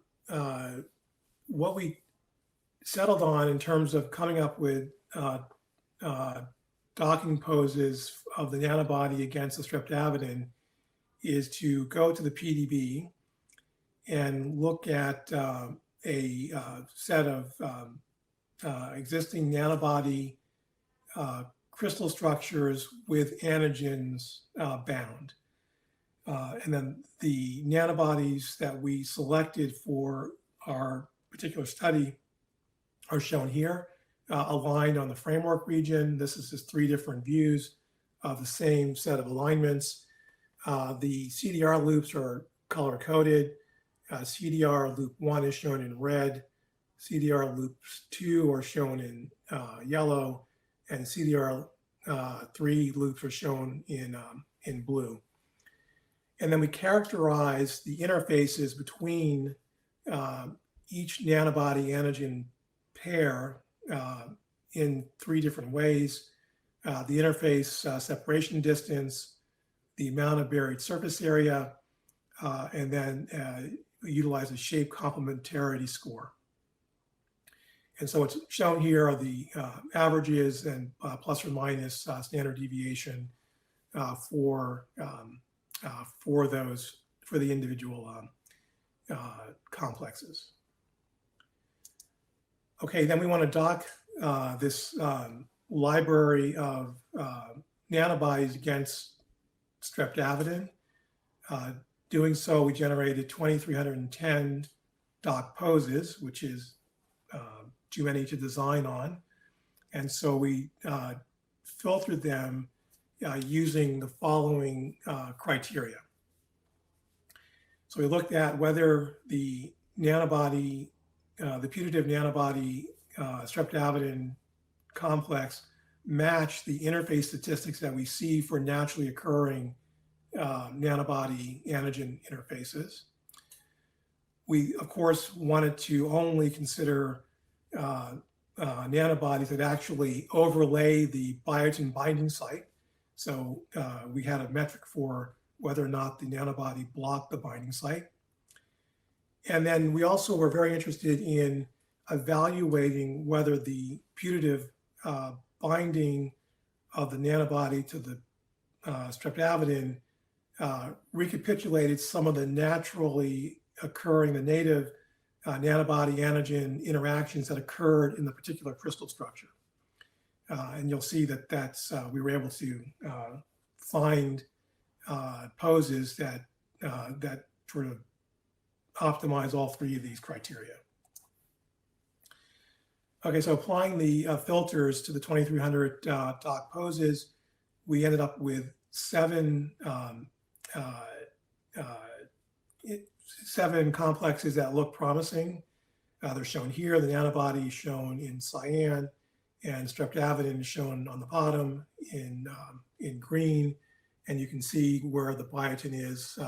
what we settled on in terms of coming up with docking poses of the nanobody against the streptavidin is to go to the PDB and look at a set of existing nanobody crystal structures with antigens bound. And then the nanobodies that we selected for our particular study are shown here, aligned on the framework region. This is just 3 different views of the same set of alignments. The CDR loops are color-coded. CDR loop 1 is shown in red. CDR loops 2 are shown in yellow, and CDR 3 loops are shown in blue. And then we characterize the interfaces between each nanobody antigen pair in 3 different ways. The interface separation distance, the amount of buried surface area, and then we utilize a shape complementarity score. And so what's shown here are the averages and plus or minus standard deviation for the individual complexes. Okay, then we want to dock this library of nanobodies against streptavidin. Doing so, we generated 2,310 dock poses, which is too many to design on. And so we filtered them using the following criteria. So we looked at whether the nanobody, the putative nanobody streptavidin complex matched the interface statistics that we see for naturally occurring nanobody antigen interfaces. We, of course, wanted to only consider nanobodies that actually overlay the biotin binding site. So we had a metric for whether or not the nanobody blocked the binding site. And then we also were very interested in evaluating whether the putative binding of the nanobody to the streptavidin recapitulated some of the naturally occurring, the native nanobody antigen interactions that occurred in the particular crystal structure. And you'll see that we were able to find poses that sort of optimize all three of these criteria. Okay, so applying the filters to the 2,300 dock poses, we ended up with seven complexes that look promising. They're shown here. The nanobody is shown in cyan, and streptavidin is shown on the bottom in green. And you can see where the biotin is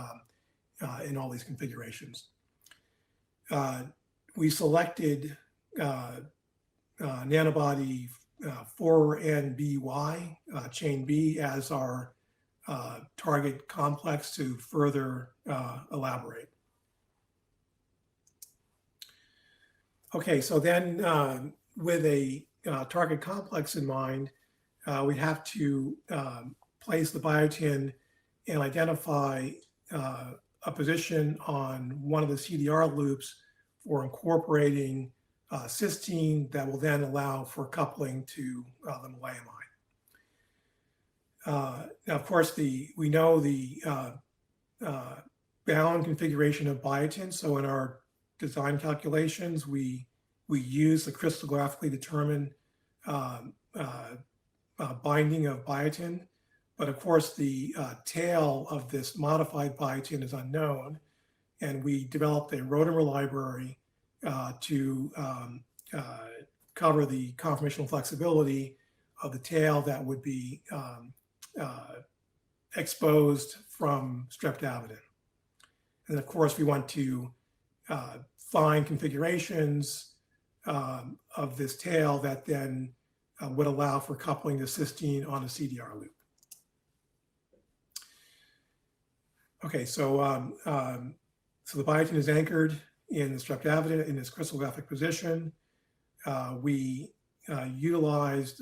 in all these configurations. We selected nanobody 4NBY, chain B, as our target complex to further elaborate. Okay, so then with a target complex in mind, we have to place the biotin and identify a position on one of the CDR loops for incorporating cysteine that will then allow for coupling to the maleimide. Now, of course, we know the bound configuration of biotin. So in our design calculations, we use the crystallographically determined binding of biotin. But of course, the tail of this modified biotin is unknown. And we developed a rotamer library to cover the conformational flexibility of the tail that would be exposed from streptavidin. And of course, we want to find configurations of this tail that then would allow for coupling the cysteine on a CDR loop. Okay, so the biotin is anchored in the streptavidin in its crystallographic position. We utilized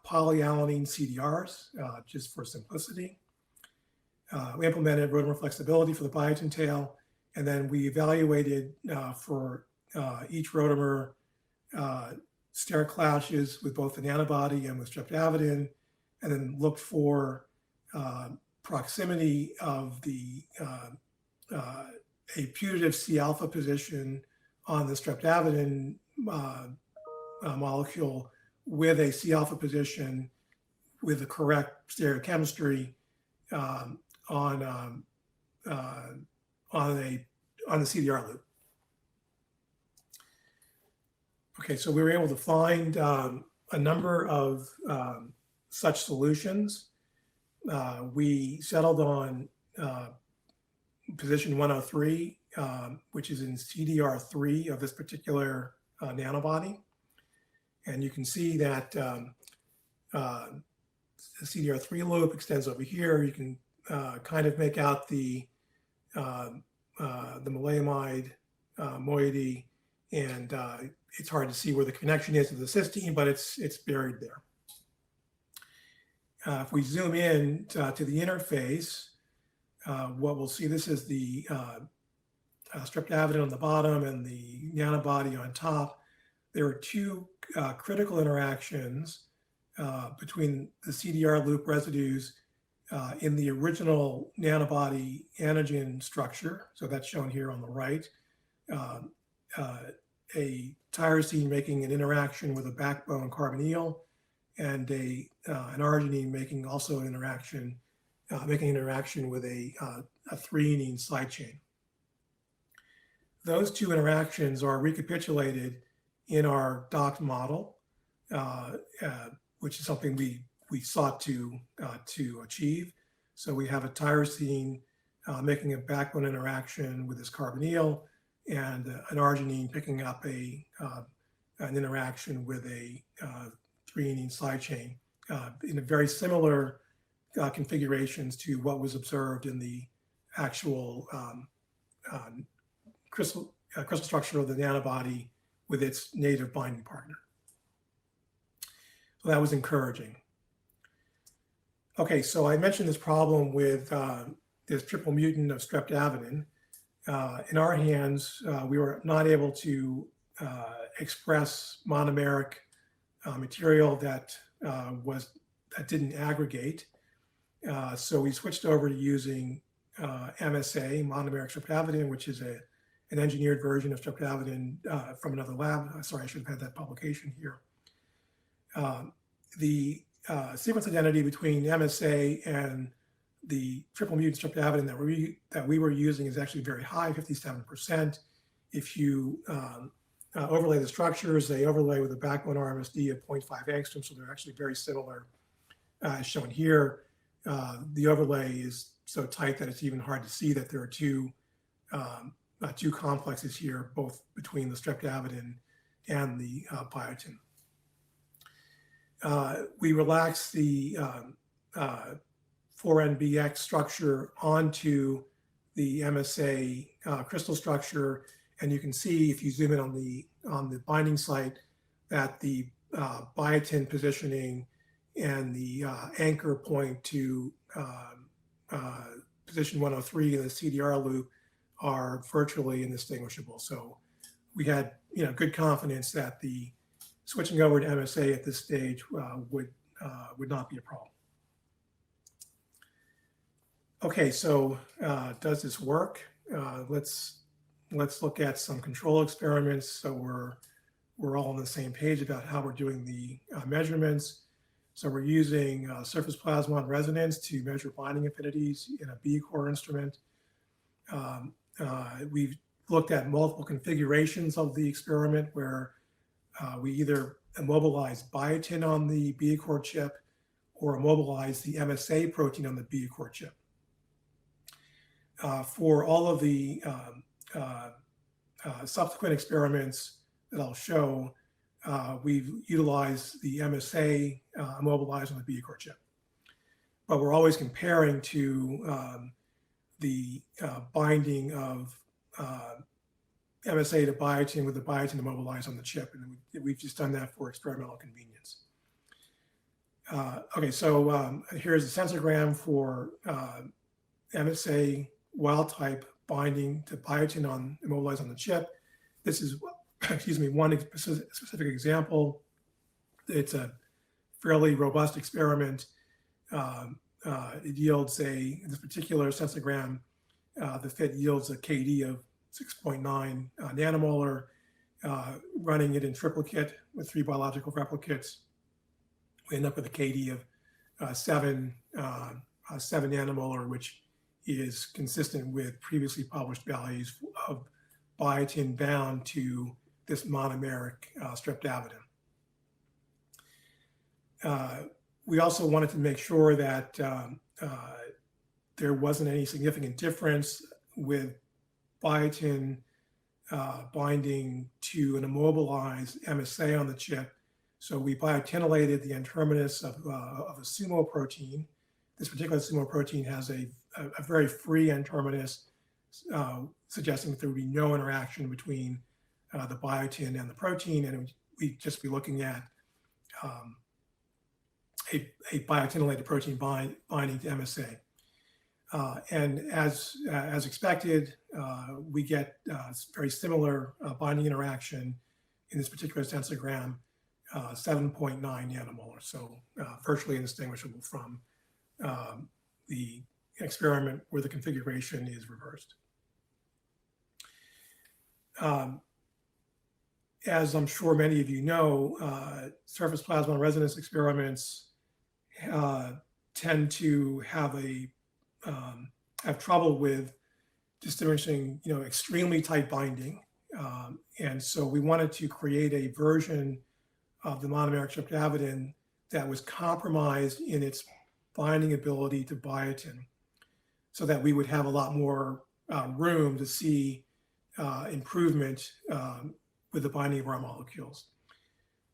polyalanine CDRs just for simplicity. We implemented rotamer flexibility for the biotin tail, and then we evaluated for each rotamer steric clashes with both the nanobody and with streptavidin, and then looked for proximity of the a putative C alpha position on the streptavidin molecule with a C alpha position with the correct stereochemistry on the CDR loop. Okay, so we were able to find a number of such solutions. We settled on position 103, which is in CDR3 of this particular nanobody. And you can see that the CDR3 loop extends over here. You can kind of make out the maleimide moiety, and it's hard to see where the connection is to the cysteine, but it's buried there. If we zoom in to the interface, what we'll see, this is the streptavidin on the bottom and the nanobody on top. there are two critical interactions between the CDR loop residues in the original nanobody antigen structure. So that's shown here on the right. A tyrosine making an interaction with a backbone carbonyl, and an arginine making also an interaction, with a threonine side chain. Those two interactions are recapitulated in our docked model, which is something we sought to achieve. So we have a tyrosine making a backbone interaction with this carbonyl, and an arginine picking up an interaction with a threonine side chain in a very similar configurations to what was observed in the actual crystal structure of the nanobody with its native binding partner. So that was encouraging. Okay, so I mentioned this problem with this triple mutant of streptavidin. In our hands, we were not able to express monomeric material that didn't aggregate. So we switched over to using MSA, monomeric streptavidin, which is an engineered version of streptavidin from another lab. Sorry, I should have had that publication here. The sequence identity between MSA and the triple mutant streptavidin that we were using is actually very high, 57%. If you overlay the structures, they overlay with a backbone RMSD of 0.5 angstrom, so they're actually very similar, as shown here. The overlay is so tight that it's even hard to see that there are two complexes here, both between the streptavidin and the biotin. We relaxed the 4NBX structure onto the MSA crystal structure, and you can see if you zoom in on the binding site that the biotin positioning and the anchor point to position 103 in the CDR loop are virtually indistinguishable. So we had good confidence that the switching over to MSA at this stage would not be a problem. Okay, so does this work? Let's look at some control experiments so we're all on the same page about how we're doing the measurements. So we're using surface plasmon resonance to measure binding affinities in a B-core instrument. We've looked at multiple configurations of the experiment where we either immobilize biotin on the B-core chip or immobilize the MSA protein on the B-core chip. For all of the subsequent experiments that I'll show, we've utilized the MSA immobilized on the B-core chip. But we're always comparing to the binding of MSA to biotin with the biotin immobilized on the chip. And we've just done that for experimental convenience. Okay, so here's a sensorgram for MSA wild type binding to biotin immobilized on the chip. This is, excuse me, one specific example. It's a fairly robust experiment. It yields this particular sensorgram, the fit yields a KD of 6.9 nanomolar, running it in triplicate with 3 biological replicates. We end up with a KD of 7 nanomolar, which is consistent with previously published values of biotin bound to this monomeric streptavidin. We also wanted to make sure that there wasn't any significant difference with biotin binding to an immobilized MSA on the chip. So we biotinylated the N-terminus of a sumo protein. This particular sumo protein has a very free N-terminus, suggesting that there would be no interaction between the biotin and the protein, and we'd just be looking at a biotinylated protein binding to MSA. And as expected, we get very similar binding interaction in this particular sensogram, 7.9 nanomolar, so virtually indistinguishable from the experiment where the configuration is reversed. As I'm sure many of you know, surface plasmon resonance experiments tend to have trouble with distinguishing, extremely tight binding, and so we wanted to create a version of the monomeric streptavidin that was compromised in its binding ability to biotin, so that we would have a lot more room to see improvement with the binding of our molecules.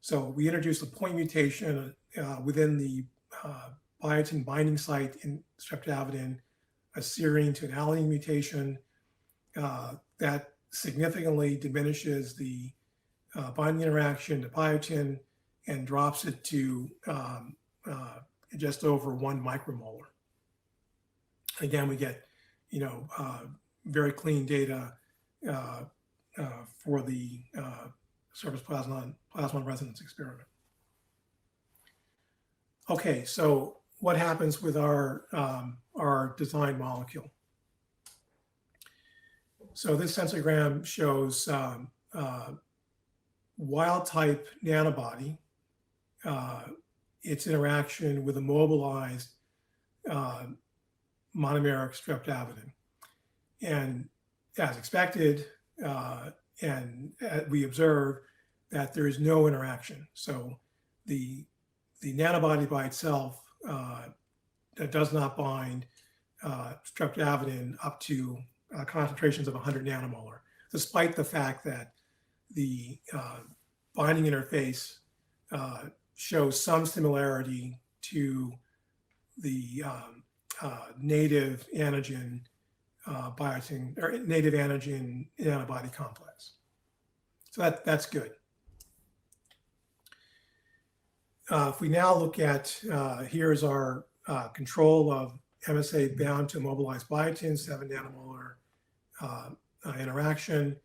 So we introduced a point mutation within the biotin binding site in streptavidin, a serine to an alanine mutation that significantly diminishes the binding interaction to biotin and drops it to just over 1 micromolar. Again, we get, very clean data for the surface plasmon resonance experiment. Okay, so what happens with our design molecule? So this sensogram shows wild type nanobody, its interaction with a mobilized monomeric streptavidin. And as expected, and we observe that there is no interaction. So the nanobody by itself that does not bind streptavidin up to concentrations of 100 nanomolar, despite the fact that the binding interface shows some similarity to the native antigen biotin or native antigen antibody complex. So that's good. If we now look at, here's our control of MSA bound to mobilized biotin, 7 nanomolar interaction,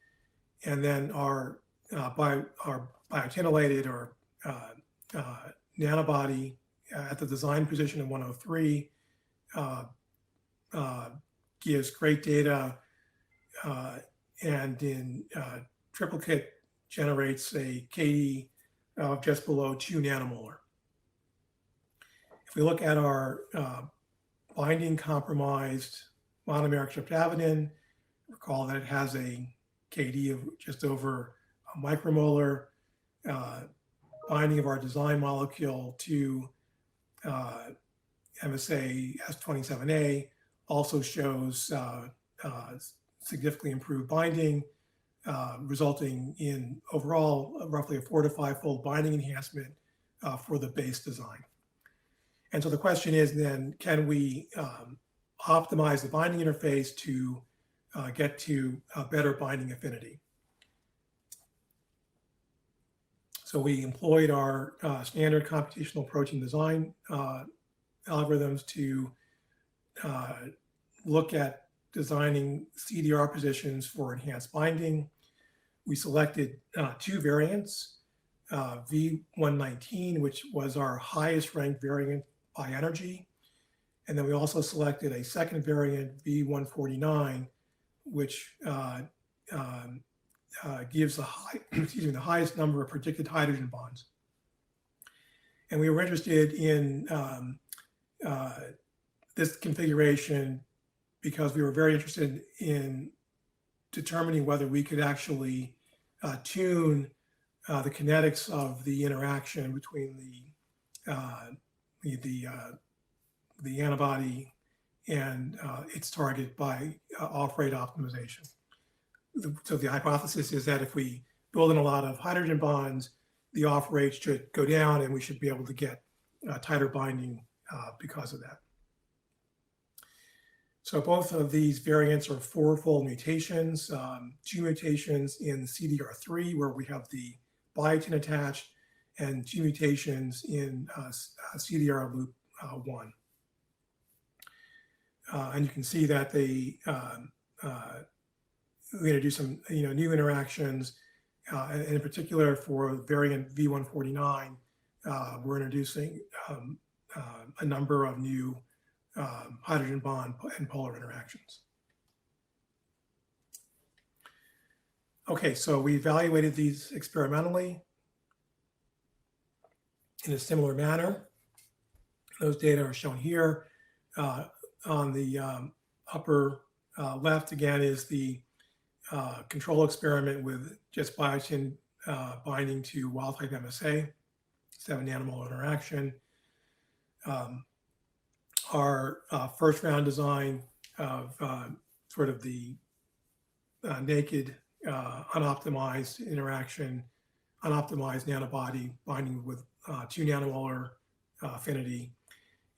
and then our biotinylated or nanobody at the design position of 103 gives great data, and in triplicate generates a KD of just below 2 nanomolar. If we look at our binding compromised monomeric streptavidin, recall that it has a KD of just over a micromolar. Binding of our design molecule to MSA S27A also shows significantly improved binding, resulting in overall roughly a 4 to 5-fold binding enhancement for the base design. And so the question is then, can we optimize the binding interface to get to a better binding affinity? So we employed our standard computational protein design algorithms to look at designing CDR positions for enhanced binding. We selected 2 variants, V119, which was our highest ranked variant by energy. And then we also selected a second variant, V149, which gives the highest number of predicted hydrogen bonds. And we were interested in this configuration because we were very interested in determining whether we could actually tune the kinetics of the interaction between the antibody and its target by off-rate optimization. So the hypothesis is that if we build in a lot of hydrogen bonds, the off rate should go down and we should be able to get tighter binding because of that. So both of these variants are 4-fold mutations, 2 mutations in CDR3 where we have the biotin attached, and 2 mutations in CDR loop 1. And you can see that we're going to do some new interactions and in particular for variant V149, we're introducing a number of new hydrogen bond and polar interactions. Okay, so we evaluated these experimentally in a similar manner. Those data are shown here. On the upper left, again, is the control experiment with just biotin binding to wild-type MSA, 7 nanomolar interaction. Our first round design of sort of the naked, unoptimized interaction, unoptimized nanobody binding with 2 nanomolar affinity.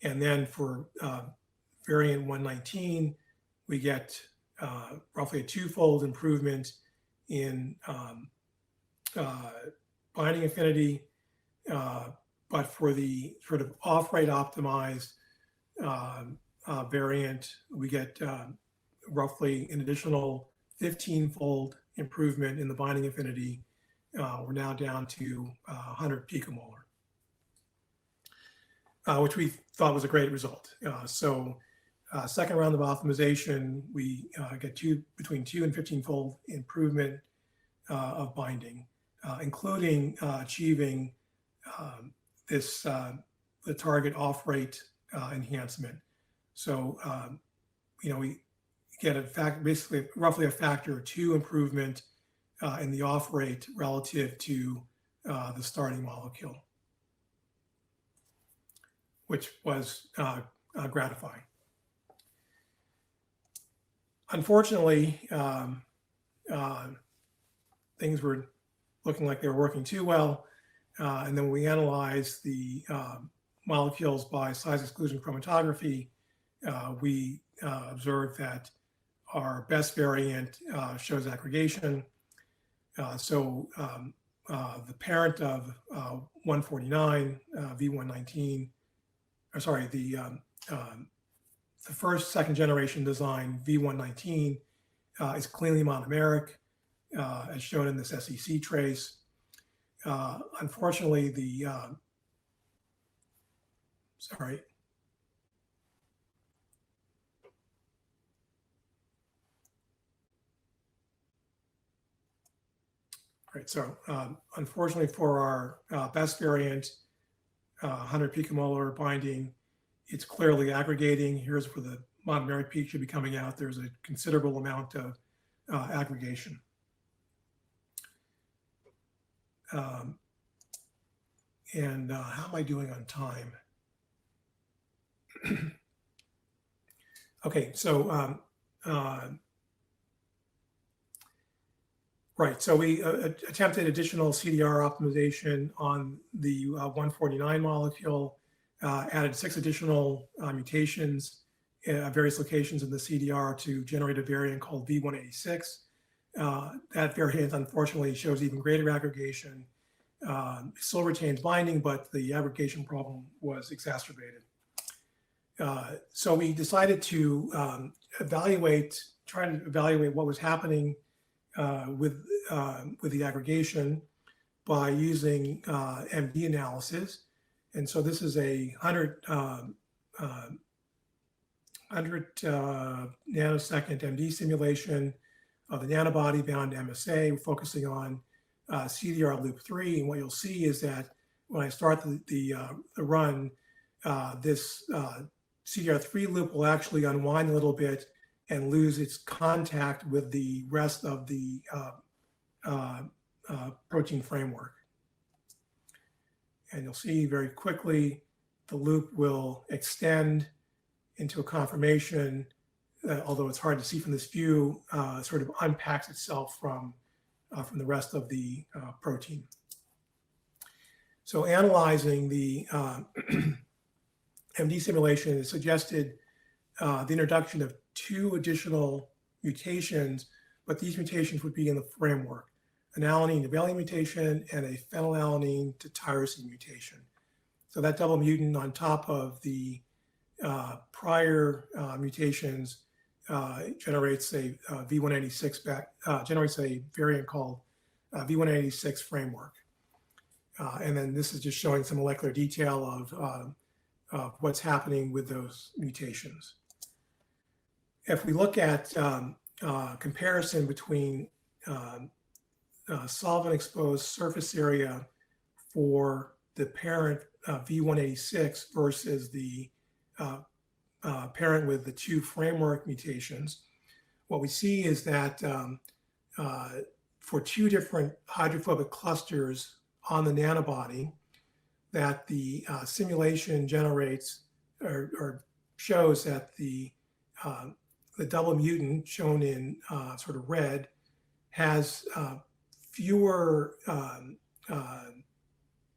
And then for variant 119, we get roughly a 2-fold improvement in binding affinity, but for the sort of off-rate optimized variant, we get roughly an additional 15-fold improvement in the binding affinity. We're now down to 100 picomolar, which we thought was a great result. Second round of optimization, we get between 2 and 15-fold improvement of binding, including achieving the target off-rate enhancement. So, we get basically roughly a factor of 2 improvement in the off-rate relative to the starting molecule, which was gratifying. Unfortunately, things were looking like they were working too well. And then we analyzed the molecules by size exclusion chromatography. We observed that our best variant shows aggregation. The parent of 149, V119, or sorry, the first second generation design, V119, is cleanly monomeric, as shown in this SEC trace. Unfortunately, unfortunately for our best variant, 100 picomolar binding, it's clearly aggregating. Here's where the monomeric peak should be coming out. There's a considerable amount of aggregation. How am I doing on time? Okay, so so we attempted additional CDR optimization on the 149 molecule, added 6 additional mutations at various locations in the CDR to generate a variant called V186. That variant, unfortunately, shows even greater aggregation. Still retains binding, but the aggregation problem was exacerbated. So we decided to try to evaluate what was happening with the aggregation by using MD analysis. And so this is a 100 nanosecond MD simulation of the nanobody bound to MSA, focusing on CDR loop 3. And what you'll see is that when I start the run, this CDR3 loop will actually unwind a little bit and lose its contact with the rest of the protein framework. And you'll see very quickly the loop will extend into a conformation that, although it's hard to see from this view, sort of unpacks itself from the rest of the protein. So analyzing the MD simulation, it suggested the introduction of 2 additional mutations, but these mutations would be in the framework: an alanine to valine mutation and a phenylalanine to tyrosine mutation. So that double mutant on top of the prior mutations generates a V186 generates a variant called V186 framework. And then this is just showing some molecular detail of what's happening with those mutations. If we look at comparison between solvent-exposed surface area for the parent V186 versus the parent with the two framework mutations, what we see is that for two different hydrophobic clusters on the nanobody, that the simulation generates or shows that the double mutant shown in sort of red has fewer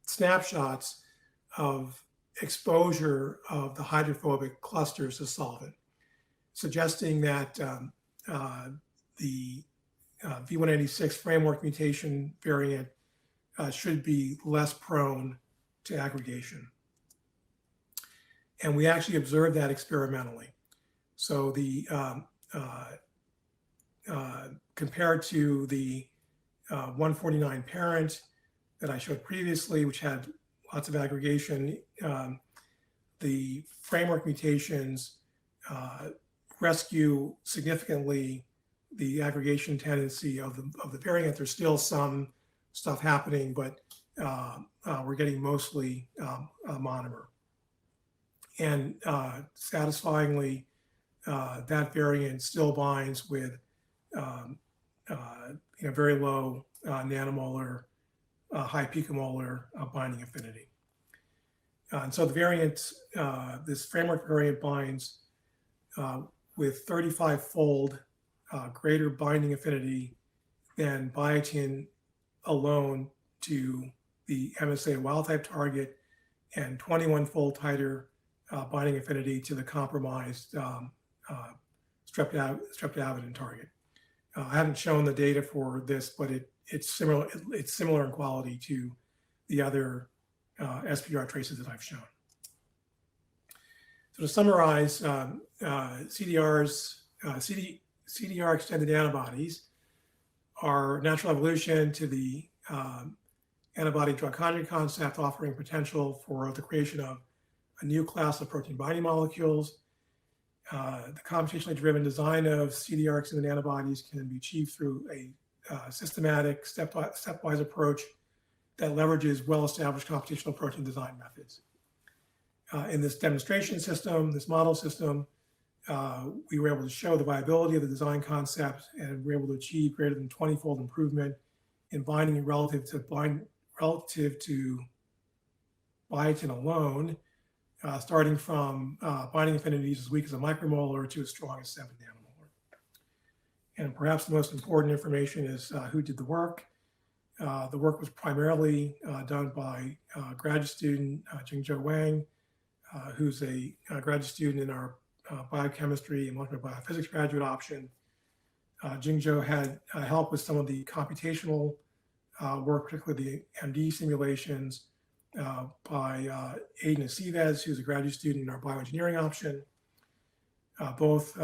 snapshots of exposure of the hydrophobic clusters to solvent, suggesting that the V186 framework mutation variant should be less prone to aggregation. And we actually observed that experimentally. So the compared to the 149 parent that I showed previously, which had lots of aggregation, the framework mutations rescue significantly the aggregation tendency of the variant. There's still some stuff happening, but we're getting mostly monomer. And satisfyingly, that variant still binds with very low nanomolar, high picomolar binding affinity. And so the variant, this framework variant binds with 35-fold greater binding affinity than biotin alone to the MSA wild-type target, and 21-fold tighter binding affinity to the compromised streptavidin target. I haven't shown the data for this, but it's similar. It's similar in quality to the other SPR traces that I've shown. So to summarize, CDRs, CDR extended antibodies are natural evolution to the antibody-drug conjugate concept, offering potential for the creation of a new class of protein binding molecules. The computationally driven design of CDR extended antibodies can be achieved through a systematic stepwise approach that leverages well-established computational protein design methods. In this demonstration system, this model system, we were able to show the viability of the design concept, and we were able to achieve greater than 20-fold improvement in binding relative to biotin alone, starting from binding affinities as weak as a micromolar to as strong as 7 nanomolar. And perhaps the most important information is who did the work. The work was primarily done by graduate student Jingzhou Wang, who's a graduate student in our biochemistry and molecular biophysics graduate option. Jingzhou had help with some of the computational work, particularly the MD simulations, by Aiden Aceves, who's a graduate student in our bioengineering option. Both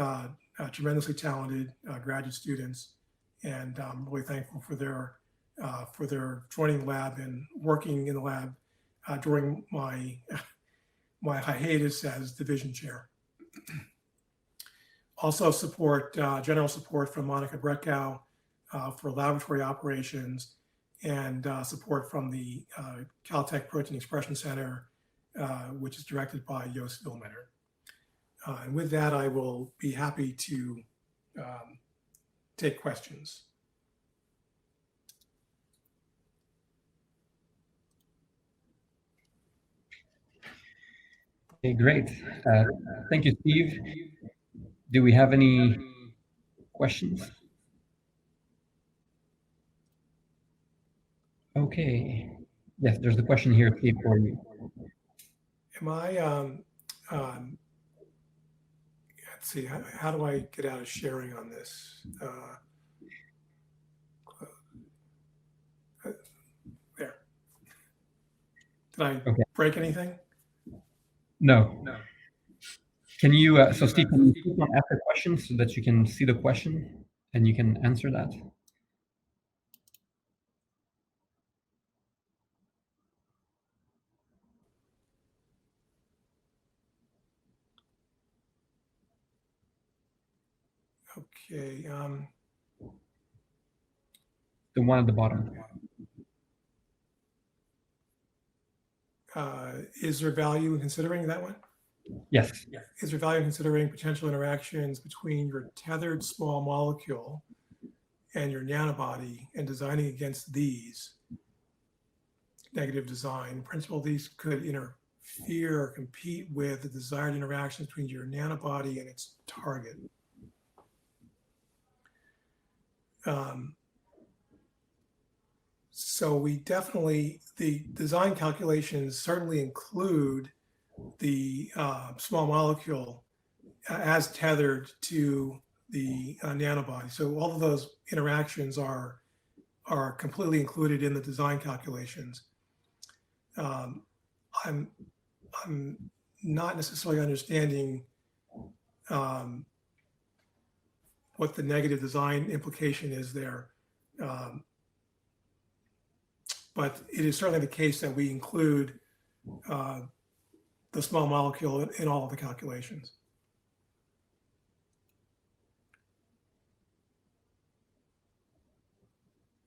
tremendously talented graduate students, and I'm really thankful for their joining the lab and working in the lab during my hiatus as division chair. Also general support from Monica Bretkow for laboratory operations, and support from the Caltech Protein Expression Center, which is directed by Joff Silberg. And with that, I will be happy to take questions. Okay, great. Thank you, Steve. Do we have any questions? Okay. Yes, there's a question here, Steve, for you. Am I, let's see, how do I get out of sharing on this? There. Did I break anything? No. Can you, so Steve, can you click on ask a question so that you can see the question and you can answer that? Okay. The one at the bottom. Is there value in considering that one? Yes. Is there value in considering potential interactions between your tethered small molecule and your nanobody and designing against these? Negative design. In principle, these could interfere or compete with the desired interactions between your nanobody and its target. So we definitely, the design calculations certainly include the small molecule as tethered to the nanobody. So all of those interactions are completely included in the design calculations. I'm not necessarily understanding what the negative design implication is there. But it is certainly the case that we include the small molecule in all of the calculations.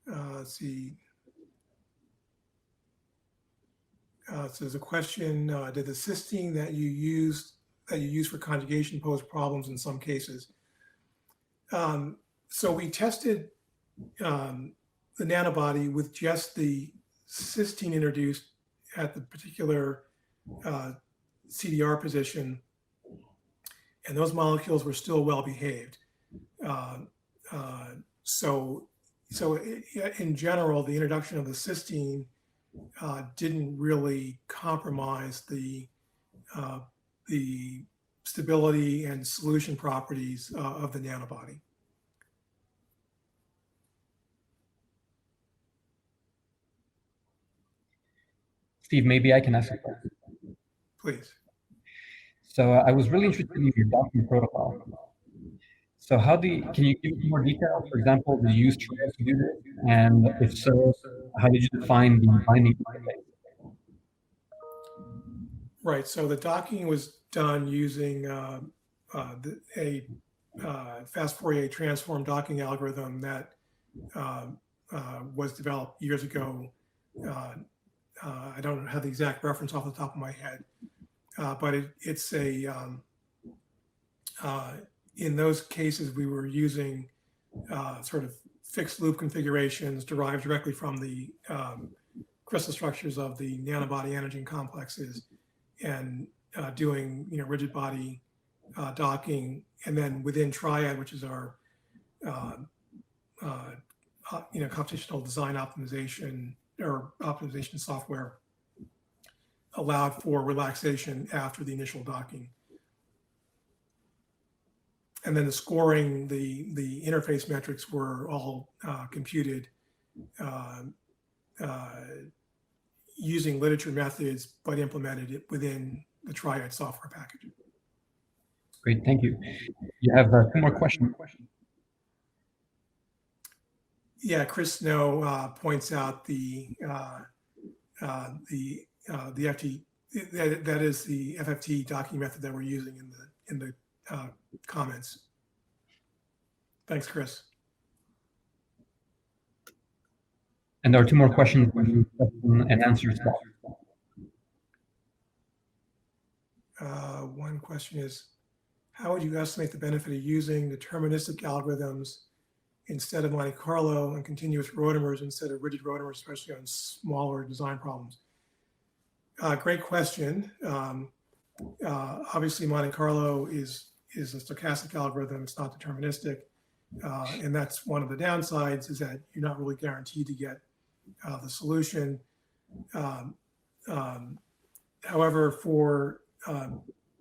Let's see. So there's a question: did the cysteine that you use for conjugation pose problems in some cases? So we tested the nanobody with just the cysteine introduced at the particular CDR position, and those molecules were still well behaved. So in general, the introduction of the cysteine didn't really compromise the stability and solution properties of the nanobody. Steve, maybe I can ask a question. Please. So I was really interested in your docking protocol. So can you give more detail? For example, did you use trials to do this? And if so, how did you define the binding interface? Right. So the docking was done using a fast Fourier transform docking algorithm that was developed years ago. I don't have the exact reference off the top of my head, but it's in those cases, we were using sort of fixed loop configurations derived directly from the crystal structures of the nanobody antigen complexes, and doing rigid body docking, and then within Triad, which is our computational design optimization or optimization software, allowed for relaxation after the initial docking. And then the scoring, the interface metrics were all computed using literature methods, but implemented it within the Triad software package. Great, thank you. You have two more questions. Yeah, Chris Snow points out the FT, that is the FFT docking method that we're using in the comments. Thanks, Chris. And there are two more questions and answers. One question is, how would you estimate the benefit of using deterministic algorithms instead of Monte Carlo and continuous rotamers instead of rigid rotamers, especially on smaller design problems? Great question. Obviously, Monte Carlo is a stochastic algorithm. It's not deterministic. And that's one of the downsides, is that you're not really guaranteed to get the solution. However, for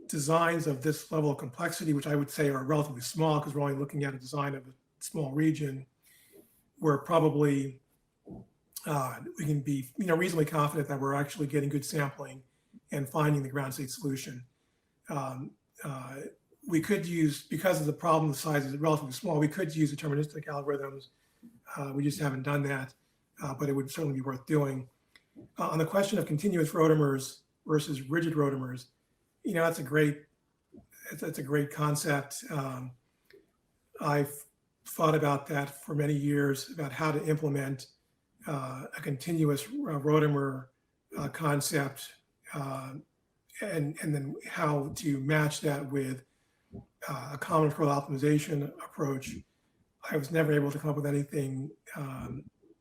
designs of this level of complexity, which I would say are relatively small because we're only looking at a design of a small region, we're probably, we can be reasonably confident that we're actually getting good sampling and finding the ground state solution. We could use, because of the problem, the size is relatively small, we could use deterministic algorithms. We just haven't done that, but it would certainly be worth doing. On the question of continuous rotamers versus rigid rotamers, that's a great concept. I've thought about that for many years, about how to implement a continuous rotamer concept, and then how to match that with a common control optimization approach. I was never able to come up with anything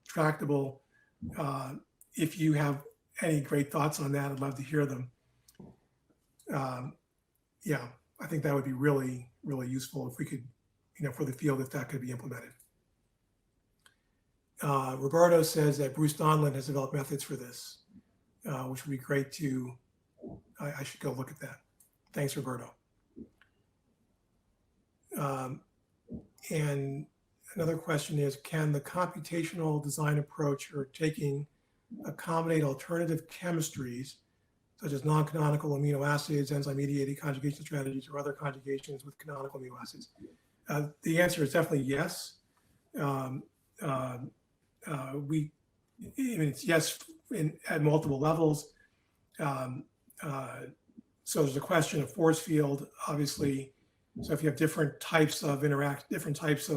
tractable. If you have any great thoughts on that, I'd love to hear them. Yeah, I think that would be really, really useful if we could, for the field, if that could be implemented. Roberto says that Bruce Donlan has developed methods for this, which would be great to, I should go look at that. Thanks, Roberto. And another question is, can the computational design approach or accommodate alternative chemistries, such as non-canonical amino acids, enzyme-mediated conjugation strategies, or other conjugations with canonical amino acids? The answer is definitely yes. It's yes at multiple levels. So there's a question of force field, obviously. So if you have different types of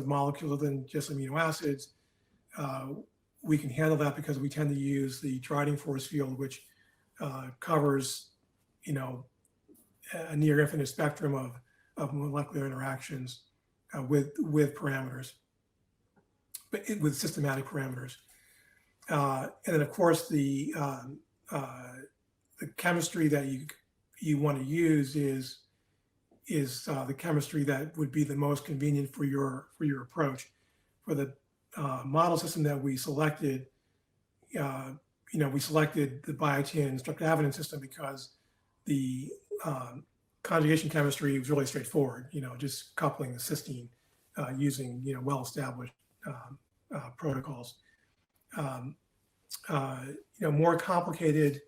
molecules than just amino acids, we can handle that because we tend to use the Dryden force field, which covers, a near infinite spectrum of molecular interactions with parameters, but with systematic parameters. And then, of course, the chemistry that you want to use is the chemistry that would be the most convenient for your approach. For the model system that we selected, we selected the biotin structure evidence system because the conjugation chemistry was really straightforward. Just coupling the cysteine using well-established protocols. More complicated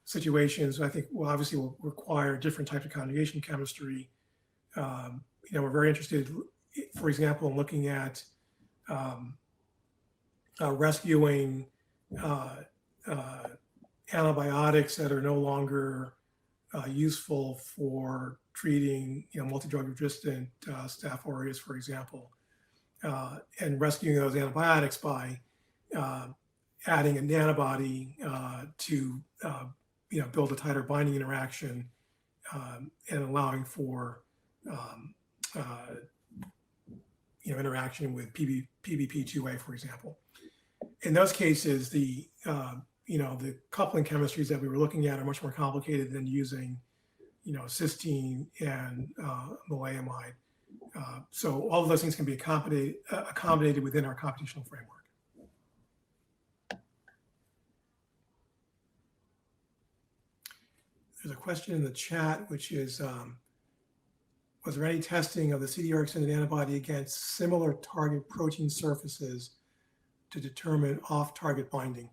situations, I think, obviously will require different types of conjugation chemistry. We're very interested, for example, in looking at rescuing antibiotics that are no longer useful for treating, multi-drug resistant Staph aureus, for example, and rescuing those antibiotics by adding an antibody to build a tighter binding interaction and allowing for interaction with PBP2A, for example. In those cases, the coupling chemistries that we were looking at are much more complicated than using cysteine and maleimide. So all of those things can be accommodated within our computational framework. There's a question in the chat, which is, was there any testing of the CDR extended antibody against similar target protein surfaces to determine off-target binding?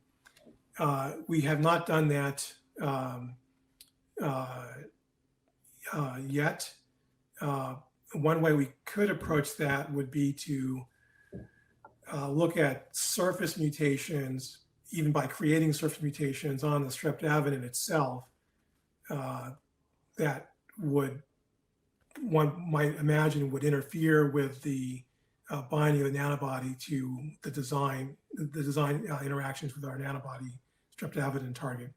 We have not done that yet. One way we could approach that would be to look at surface mutations, even by creating surface mutations on the streptavidin itself, that one might imagine would interfere with the binding of an antibody to the design interactions with our antibody streptavidin target.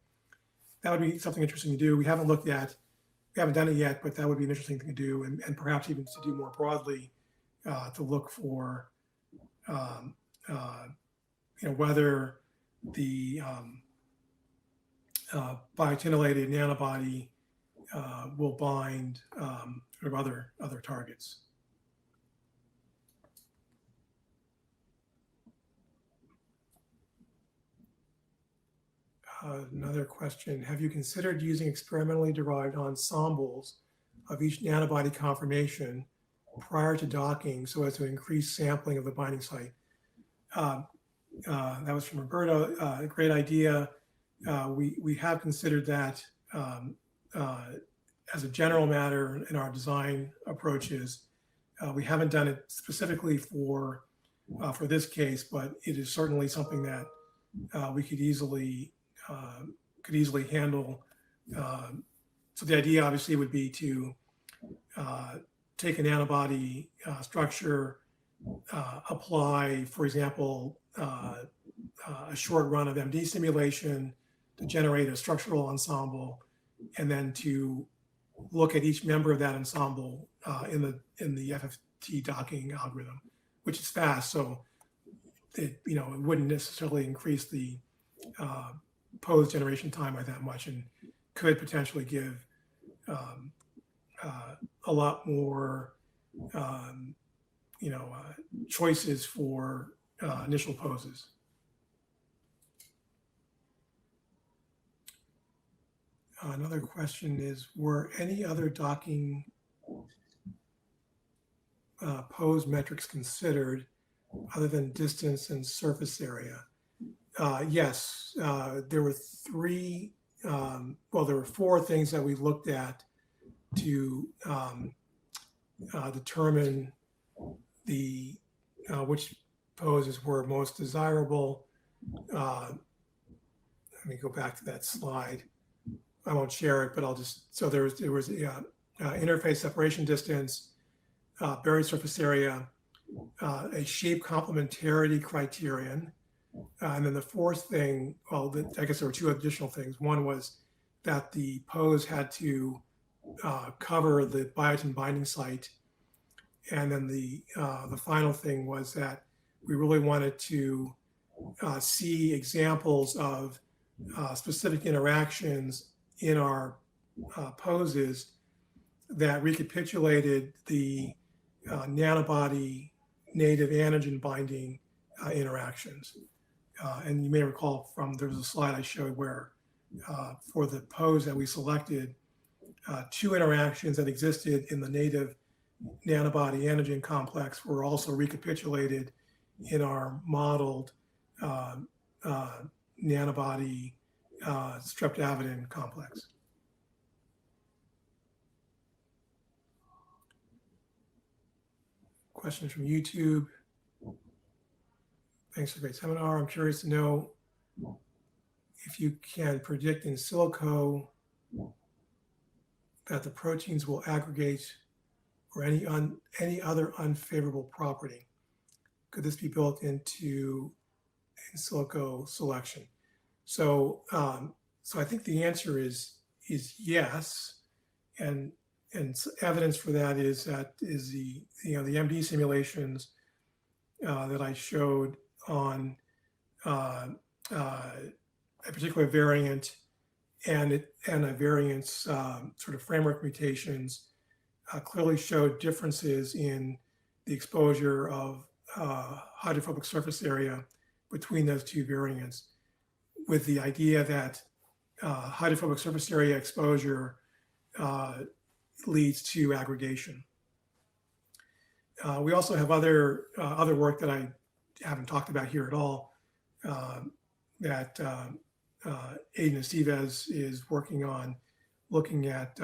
That would be something interesting to do. We haven't done it yet, but that would be an interesting thing to do, and perhaps even to do more broadly, to look for whether the biotinylated antibody will bind other targets. Another question, have you considered using experimentally derived ensembles of each antibody conformation prior to docking so as to increase sampling of the binding site? That was from Roberto, a great idea. We have considered that as a general matter in our design approaches. We haven't done it specifically for this case, but it is certainly something that we could easily handle. So the idea obviously would be to take an antibody structure, apply, for example, a short run of MD simulation to generate a structural ensemble, and then to look at each member of that ensemble in the FFT docking algorithm, which is fast. So it wouldn't necessarily increase the pose generation time by that much, and could potentially give a lot more choices for initial poses. Another question is, were any other docking pose metrics considered other than distance and surface area? Yes, there were there were four things that we looked at to determine which poses were most desirable. Let me go back to that slide. I won't share it, but I'll just, so there was interface separation distance, buried surface area, a shape complementarity criterion, and then the fourth thing, well, I guess there were two additional things. One was that the pose had to cover the biotin binding site, and then the final thing was that we really wanted to see examples of specific interactions in our poses that recapitulated the nanobody native antigen binding interactions. And you may recall there was a slide I showed where for the pose that we selected, two interactions that existed in the native nanobody antigen complex were also recapitulated in our modeled nanobody streptavidin complex. Questions from YouTube. Thanks for the great seminar. I'm curious to know if you can predict in silico that the proteins will aggregate or any other unfavorable property. Could this be built into in silico selection? So, so I think the answer is yes, and evidence for that is the MD simulations that I showed on a particular variant and a variant's sort of framework mutations clearly showed differences in the exposure of hydrophobic surface area between those two variants, with the idea that hydrophobic surface area exposure leads to aggregation. We also have other work that I haven't talked about here at all that Aidan Estevez is working on, looking at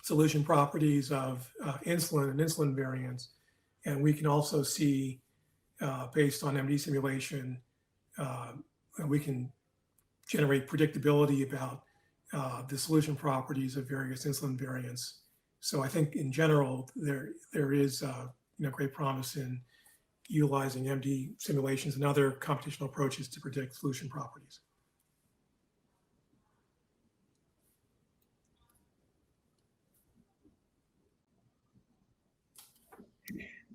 solution properties of insulin and insulin variants. And we can also see, based on MD simulation, we can generate predictability about the solution properties of various insulin variants. So I think in general, there is great promise in utilizing MD simulations and other computational approaches to predict solution properties.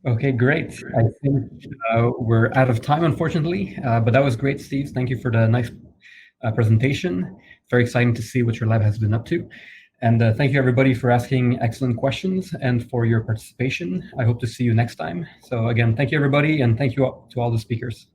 Okay, great. I think we're out of time, unfortunately, but that was great, Steve. Thank you for the nice presentation. Very exciting to see what your lab has been up to. And thank you, everybody, for asking excellent questions and for your participation. I hope to see you next time. So again, thank you, everybody, and thank you to all the speakers.